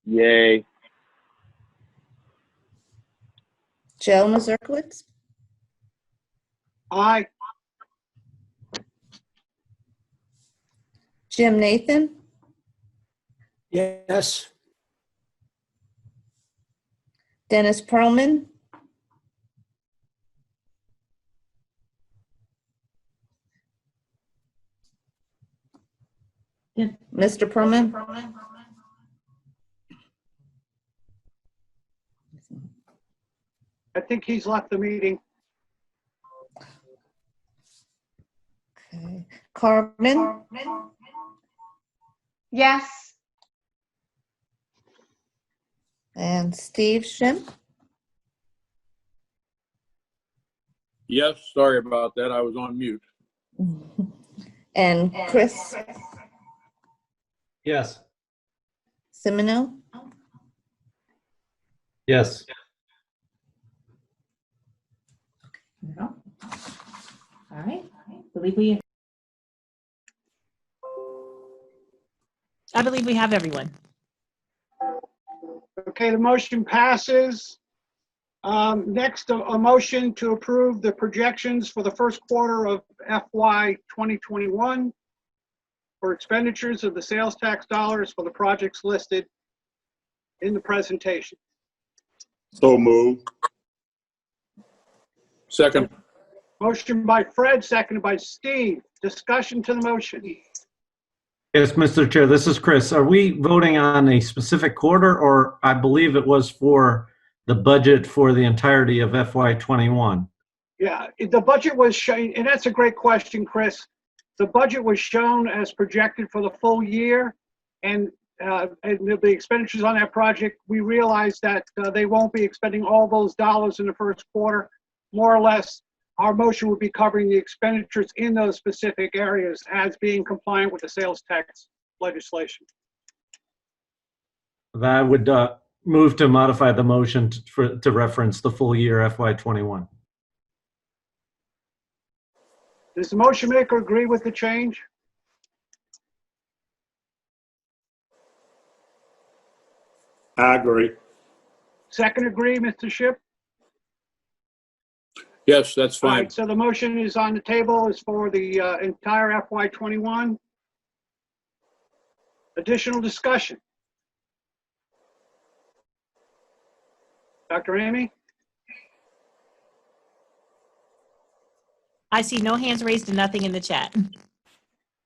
Yay. Joe Mazurkiewicz, Aye. Jim Nathan, Yes. Dennis Perlman, Mr. Perlman, I think he's left the meeting. okay. Carmen, Yes. and Steve Shim. Yes, sorry about that. I was on mute. And Chris Yes. Semino. Yes. All right. I believe we have everyone. Okay, the motion passes. Next, a motion to approve the projections for the first quarter of FY 2021 for expenditures of the sales tax dollars for the projects listed in the presentation. So moved. Second. Motion by Fred, seconded by Steve. Discussion to the motion. Yes, Mr. Chair, this is Chris. Are we voting on a specific quarter, or I believe it was for the budget for the entirety of FY21? Yeah, the budget was shown, and that's a great question, Chris. The budget was shown as projected for the full year, and the expenditures on that project, we realized that they won't be expending all those dollars in the first quarter. More or less, our motion would be covering the expenditures in those specific areas as being compliant with the sales tax legislation. I would move to modify the motion to reference the full year FY21. Does the motion maker agree with the change? I agree. Second agree, Mr. Ship? Yes, that's All fine. right, so the motion is on the table is for the entire FY21. Additional discussion. Dr. Amy? I see no hands raised and nothing in the chat.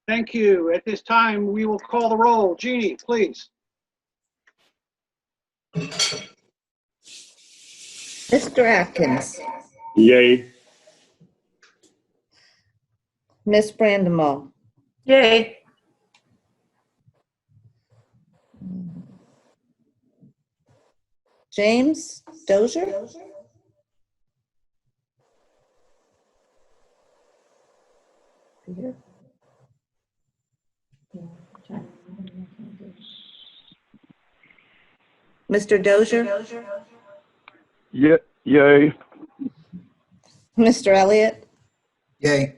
Thank you. At this time, we will call the roll. Jeannie, please. Mr. Atkins, Yay. Miss Brandemont, Yay. James Dozier, Mr. Dozier, Yay. Mr. Elliott, Yay.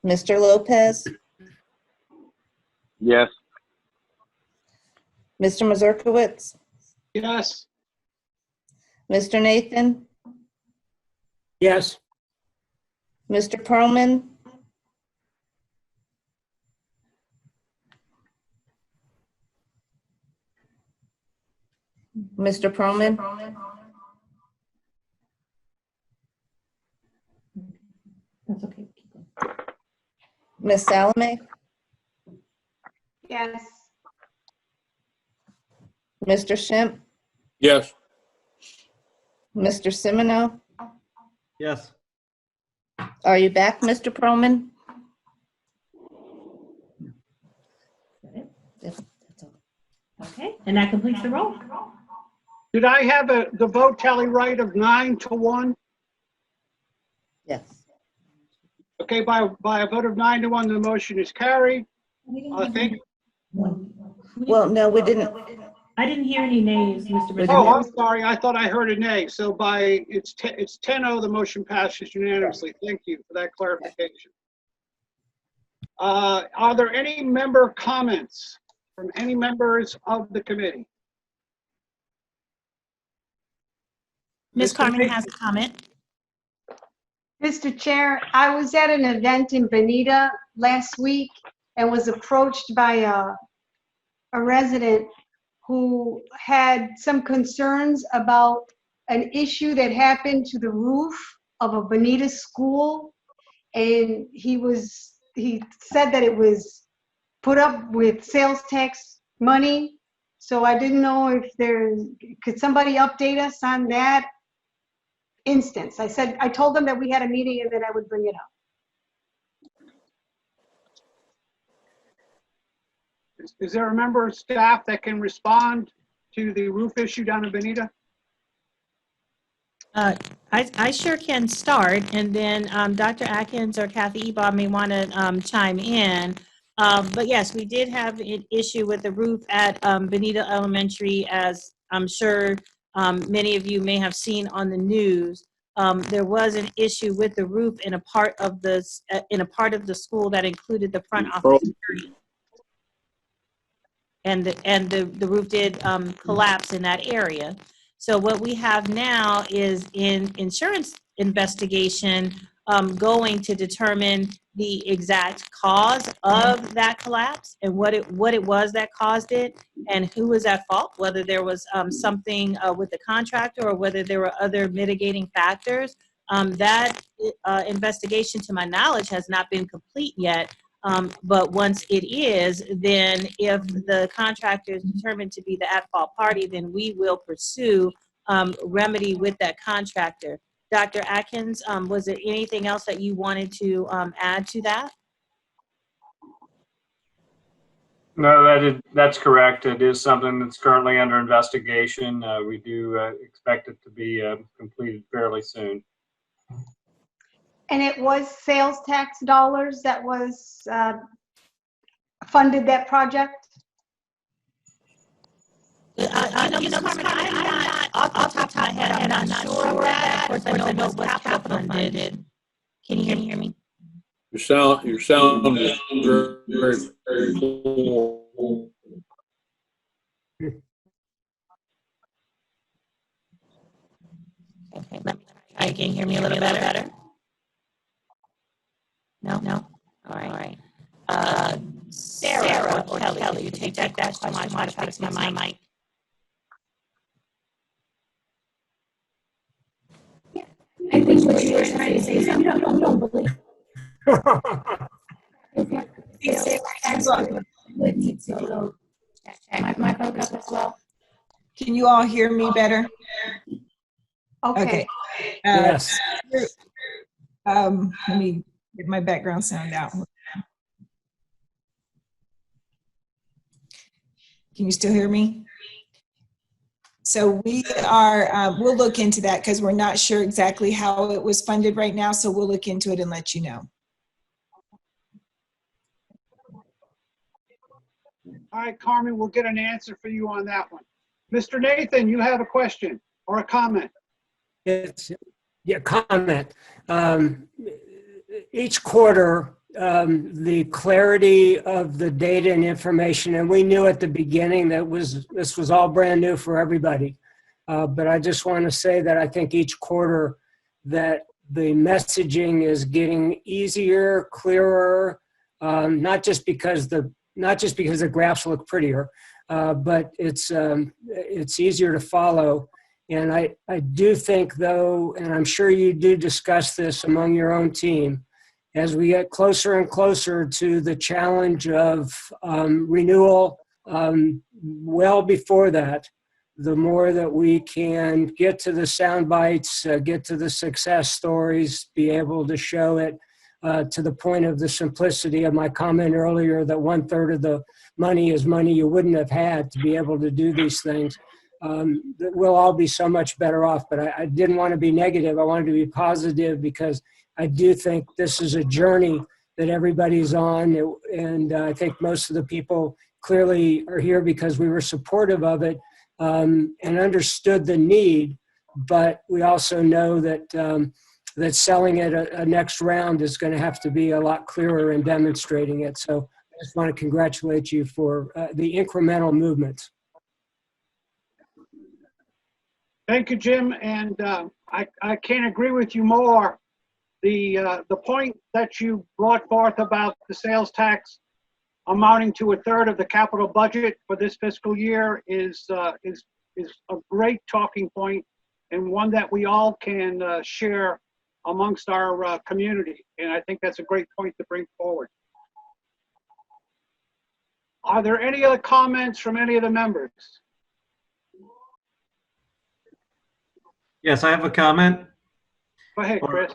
Mr. Lopez, Yes. Mr. Mazurkowitz, Yes. Mr. Nathan, Yes. Mr. Pearlman, Mr. Pearlman, That's okay. Miss Salome, Yes. Mr. Shimp, Yes. Mr. Semino. Yes. Are you back, Mr. Pearlman? Okay, and that completes the roll. Did I have the vote tally right of 9-1? Yes. Okay, by a vote of 9-1, the motion is carried. Thank Well, no, we didn't. I didn't hear any nays, Mr. We Oh, President. I'm sorry. I thought I heard a nay. So it's 10-0, the motion passes unanimously. Thank you for that clarification. Are there any member comments from any members of the committee? Ms. Mr. Carmen Nathan. has a comment. Mr. Chair, I was at an event in Bonita last week and was approached by a resident who had some concerns about an issue that happened to the roof of a Bonita school. And he said that it was put up with sales tax money. So I didn't know if could somebody update us on that instance? I told them that we had a meeting and that I would bring it up. Is there a member of staff that can respond to the roof issue down in Bonita? I sure can start, and then Dr. Atkins or Kathy Ebob may want to chime in. But yes, we did have an issue with the roof at Bonita Elementary, as I'm sure many of you may have seen on the news. There was an issue with the roof in a part of the school that included the front office area. And the roof did collapse in that area. So what we have now is an insurance investigation going to determine the exact cause of that collapse and what it was that caused it and who was at fault, whether there was something with the contractor or whether there were other mitigating factors. That investigation, to my knowledge, has not been complete yet. But once it is, then if the contractor is determined to be the at-fault party, then we will pursue remedy with that contractor. Dr. Atkins, was there anything else that you wanted to add to that? No, that's correct. It is something that's currently under investigation. We do expect it to be completed fairly soon. And it was sales tax dollars that was funded that project? Carmen, I'm not, off the top of my head, I'm not sure of that. Of course, I know it was capital funded. Can you hear me? Your sound is very, very poor. Okay, let me try again. Hear me a little better? No? All right. Sarah or Kelly, you take that question. I try to fix my mic. I think what you were trying to say is you don't believe. Would need to go check my broke up as well. Can you all hear me better? Okay. Yes. Let me get my background sound out. Can you still hear me? So we'll look into that because we're not sure exactly how it was funded right now. So we'll look into it and let you know. All right, Carmen, we'll get an answer for you on that one. Mr. Nathan, you have a question or a comment? Comment. Each quarter, the clarity of the data and information, and we knew at the beginning that this was all brand new for everybody. But I just want to say that I think each quarter that the messaging is getting easier, clearer, not just because the graphs look prettier, but it's easier to follow. And I do think, though, and I'm sure you do discuss this among your own team, as we get closer and closer to the challenge of renewal, well before that, the more that we can get to the sound bites, get to the success stories, be able to show it to the point of the simplicity of my comment earlier that 1/3 of the money is money you wouldn't have had to be able to do these things. We'll all be so much better off. But I didn't want to be negative. I wanted to be positive because I do think this is a journey that everybody's on. And I think most of the people clearly are here because we were supportive of it and understood the need. But we also know that that selling it a next round is going to have to be a lot clearer in demonstrating it. So I just want to congratulate you for the incremental movements. Thank you, Jim. And I can't agree with you more. The point that you brought forth about the sales tax amounting to 1/3 of the capital budget for this fiscal year is a great talking point and one that we all can share amongst our community. And I think that's a great point to bring forward. Are there any other comments from any of the members? Yes, I have a comment. Go ahead, Chris.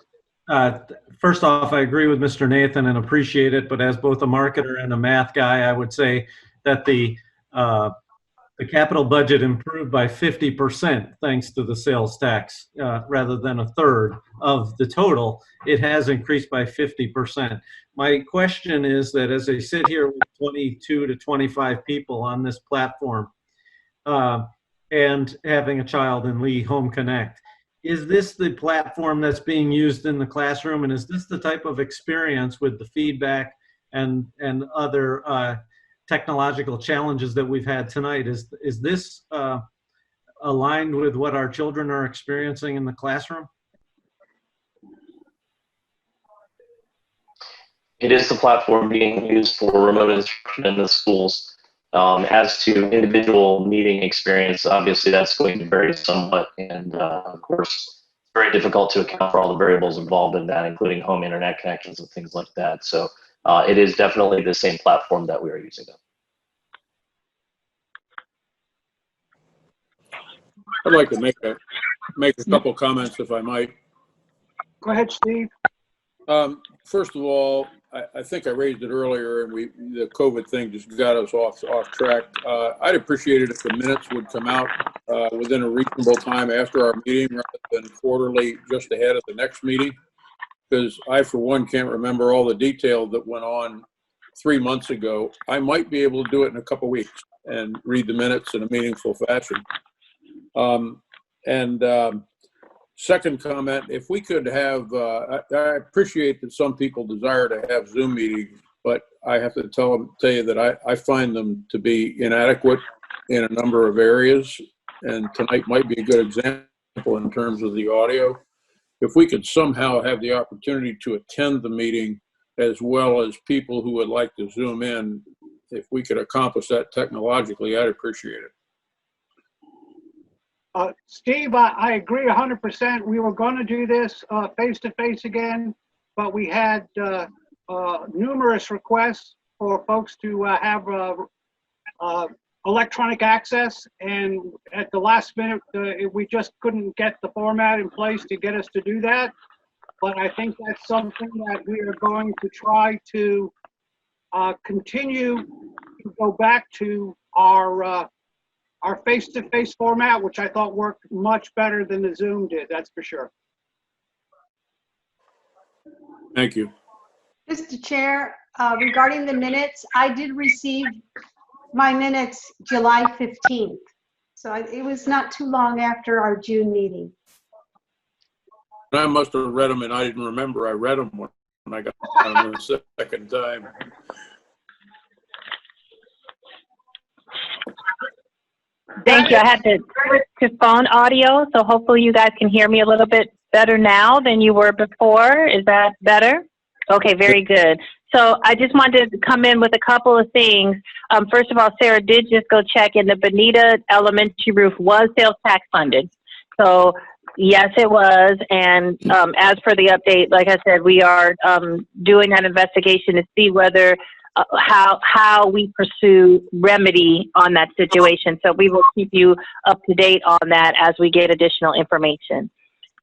First off, I agree with Mr. Nathan and appreciate it, but as both a marketer and a math guy, I would say that the capital budget improved by 50% thanks to the sales tax, rather than 1/3 of the total. It has increased by 50%. My question is that as I sit here with 22 to 25 people on this platform, and having a child in Lee Home Connect, is this the platform that's being used in the classroom? And is this the type of experience with the feedback and other technological challenges that we've had tonight? Is this aligned with what our children are experiencing in the classroom? It is the platform being used for remote instruction in the schools. As to individual meeting experience, obviously that's going to vary somewhat, and of course, it's very difficult to account for all the variables involved in that, including home internet connections and things like that. So it is definitely the same platform that we are using. I'd like to make a couple comments, if I might. Go ahead, Steve. First of all, I think I raised it earlier, and the COVID thing just got us off track. I'd appreciate it if the minutes would come out within a reasonable time after our meeting, rather than quarterly, just ahead of the next meeting, because I, for one, can't remember all the detail that went on 3 months ago. I might be able to do it in a couple weeks and read the minutes in a meaningful fashion. Second comment, if we could have, I appreciate that some people desire to have Zoom meetings, but I have to tell you that I find them to be inadequate in a number of areas, and tonight might be a good example in terms of the audio. If we could somehow have the opportunity to attend the meeting as well as people who would like to Zoom in, if we could accomplish that technologically, I'd appreciate it. Steve, I agree 100%. We were going to do this face-to-face again, but we had numerous requests for folks to have electronic access, and at the last minute, we just couldn't get the format in place to get us to do that. But I think that's something that we are going to try to continue to go back to our face-to-face format, which I thought worked much better than the Zoom did, that's for sure. Thank you. Mr. Chair, regarding the minutes, I did receive my minutes July 15th. So it was not too long after our June meeting. I must have read them and I didn't remember I read them when I got them the second time. Thank you. I had to switch to phone audio, so hopefully you guys can hear me a little bit better now than you were before. Is that better? Okay, very good. So I just wanted to come in with a couple of things. First of all, Sarah did just go check, and the Bonita Elementary roof was sales tax funded. So yes, it was. And as for the update, like I said, we are doing that investigation to see whether how we pursue remedy on that situation. So we will keep you up to date on that as we get additional information.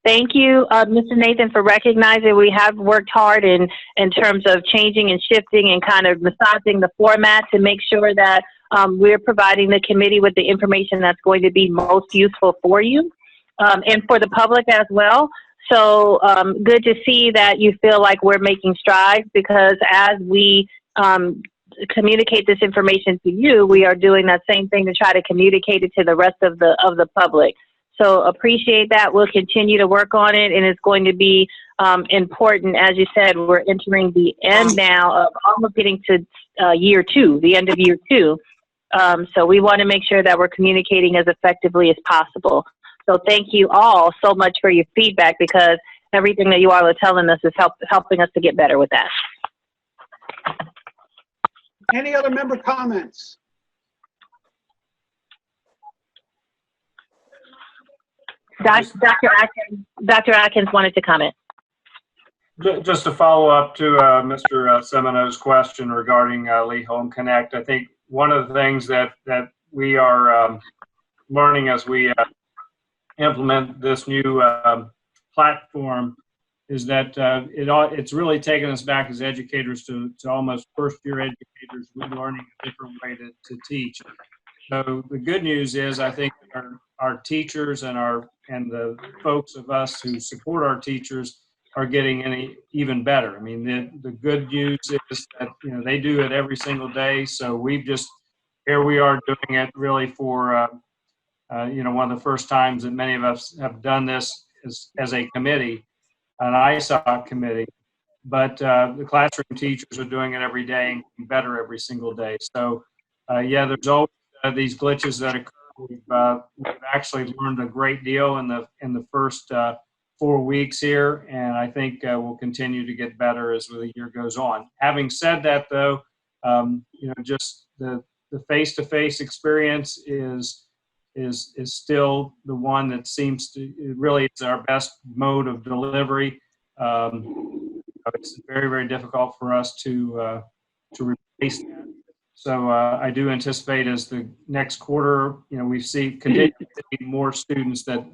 Thank you, Mr. Nathan, for recognizing we have worked hard in terms of changing and shifting and kind of massaging the format to make sure that we're providing the committee with the information that's going to be most useful for you and for the public as well. So good to see that you feel like we're making strides, because as we communicate this information to you, we are doing that same thing to try to communicate it to the rest of the public. So appreciate that. We'll continue to work on it, and it's going to be important. As you said, we're entering the end now of almost getting to year two, the end of year two. So we want to make sure that we're communicating as effectively as possible. So thank you all so much for your feedback, because everything that you all are telling us is helping us to get better with that. Any other member comments? Dr. Atkins wanted to comment. Just to follow up to Mr. Semino's question regarding Lee Home Connect, I think one of the things that we are learning as we implement this new platform is that it's really taken us back as educators to almost first-year educators. We're learning a different way to teach. So the good news is, I think our teachers and the folks of us who support our teachers are getting even better. I mean, the good news is that they do it every single day. So here we are doing it really for one of the first times that many of us have done this as a committee, an ISSOC committee. But the classroom teachers are doing it every day and getting better every single day. So yeah, there's always these glitches that occur. We've actually learned a great deal in the first 4 weeks here, and I think we'll continue to get better as the year goes on. Having said that, though, just the face-to-face experience is still the one that seems to really is our best mode of delivery. It's very, very difficult for us to replace that. So I do anticipate as the next quarter, we continue to see more students that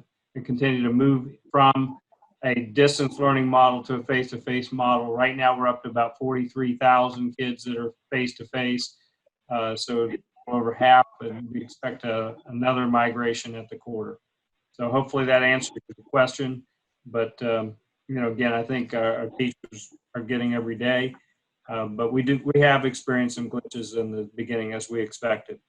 continue to move from a distance learning model to a face-to-face model. Right now, we're up to about 43,000 kids that are face-to-face. So over half, and we expect another migration at the quarter. So hopefully that answers the question. But again, I think our teachers are getting every day. But we have experienced some glitches in the beginning as we expected.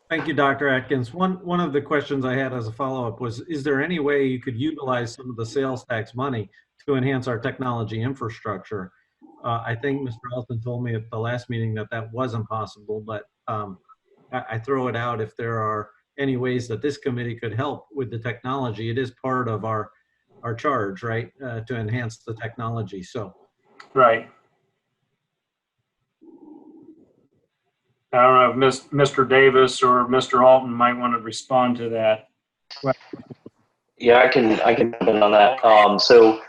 Thank you, Dr. Atkins. One of the questions I had as a follow-up was, is there any way you could utilize some of the sales tax money to enhance our technology infrastructure? I think Mr. Elton told me at the last meeting that wasn't possible, but I throw it out if there are any ways that this committee could help with the technology. It is part of our charge, right, to enhance the technology. So. Right. I don't know if Mr. Davis or Mr. Alton might want to respond to that. Yeah, I can comment on that. So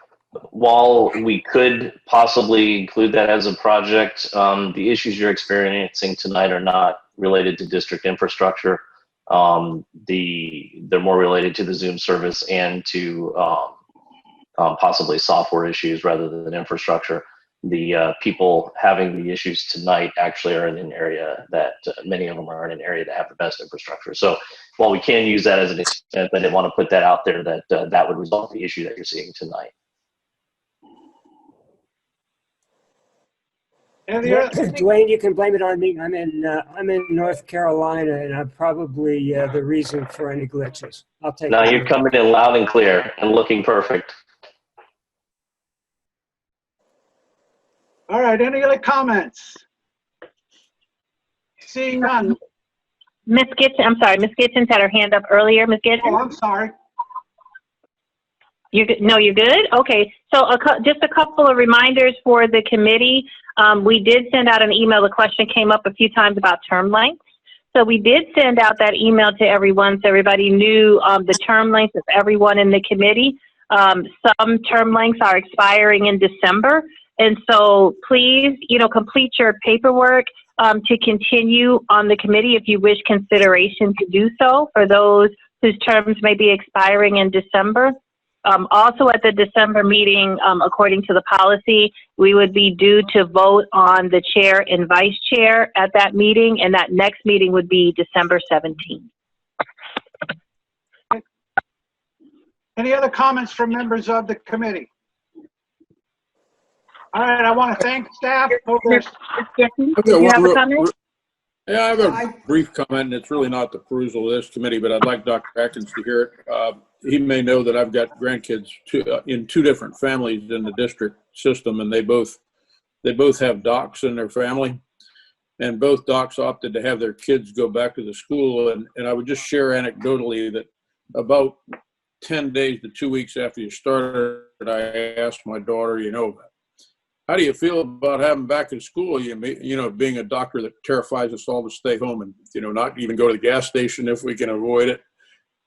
while we could possibly include that as a project, the issues you're experiencing tonight are not related to district infrastructure. They're more related to the Zoom service and to possibly software issues rather than infrastructure. The people having the issues tonight actually are in an area that many of them are in an area that have the best infrastructure. So while we can use that as an expense, I didn't want to put that out there that that would resolve the issue that you're seeing tonight. Dwayne, you can blame it on me. I'm in North Carolina, and I'm probably the reason for any glitches. I'll take. Now you're coming in loud and clear and looking perfect. All right, any other comments? Seeing none. Ms. Gitchen, I'm sorry, Ms. Gitchen's had her hand up earlier. Ms. Gitchen? Oh, I'm sorry. You're good? No, you're good? Okay, so just a couple of reminders for the committee. We did send out an email. The question came up a few times about term lengths. So we did send out that email to everyone so everybody knew the term length of everyone in the committee. Some term lengths are expiring in December. And so please, complete your paperwork to continue on the committee if you wish consideration to do so for those whose terms may be expiring in December. Also at the December meeting, according to the policy, we would be due to vote on the chair and vice chair at that meeting, and that next meeting would be December 17th. Any other comments from members of the committee? All right, I want to thank staff for their. Did you have a comment? Yeah, I have a brief comment, and it's really not the perusal of this committee, but I'd like Dr. Atkins to hear it. He may know that I've got grandkids in two different families in the district system, and they both have docs in their family, and both docs opted to have their kids go back to the school. And I would just share anecdotally that about 10 days to 2 weeks after you started, I asked my daughter, how do you feel about having back in school? Being a doctor that terrifies us all to stay home and, not even go to the gas station if we can avoid it.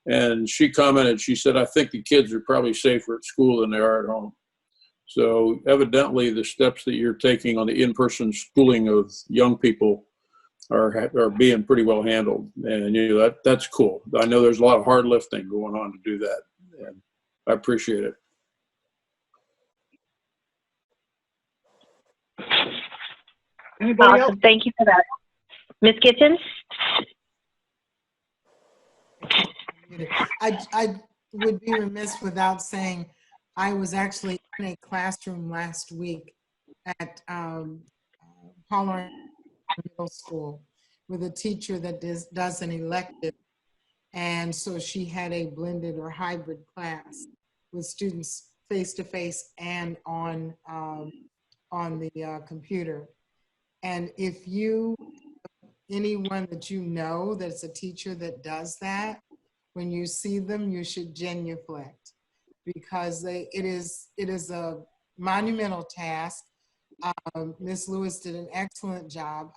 And she commented, she said, I think the kids are probably safer at school than they are at home. So evidently the steps that you're taking on the in-person schooling of young people are being pretty well handled. And, that's cool. I know there's a lot of hard lifting going on to do that. And I appreciate it. Anybody Awesome. else? Thank you for that. Ms. Gitchen? I would be remiss without saying I was actually in a classroom last week at Pollard Middle School with a teacher that does an elective. And so she had a blended or hybrid class with students face-to-face and on the computer. And if anyone that you know that's a teacher that does that, when you see them, you should genuflect, because it is a monumental task. Ms. Lewis did an excellent job.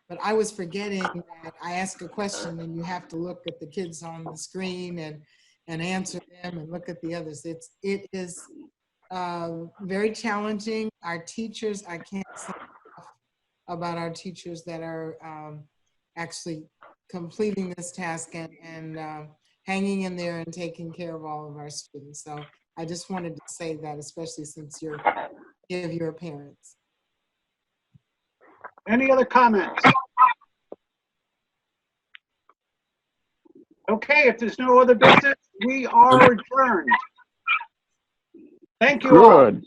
But I was forgetting that I ask a question and you have to look at the kids on the screen and answer them and look at the others. It is very challenging. Our teachers, I can't say enough about our teachers that are actually completing this task and hanging in there and taking care of all of our students. So I just wanted to say that, especially since you're parents. Any other comments? Okay, if there's no other business, we are adjourned. Thank you all. Good.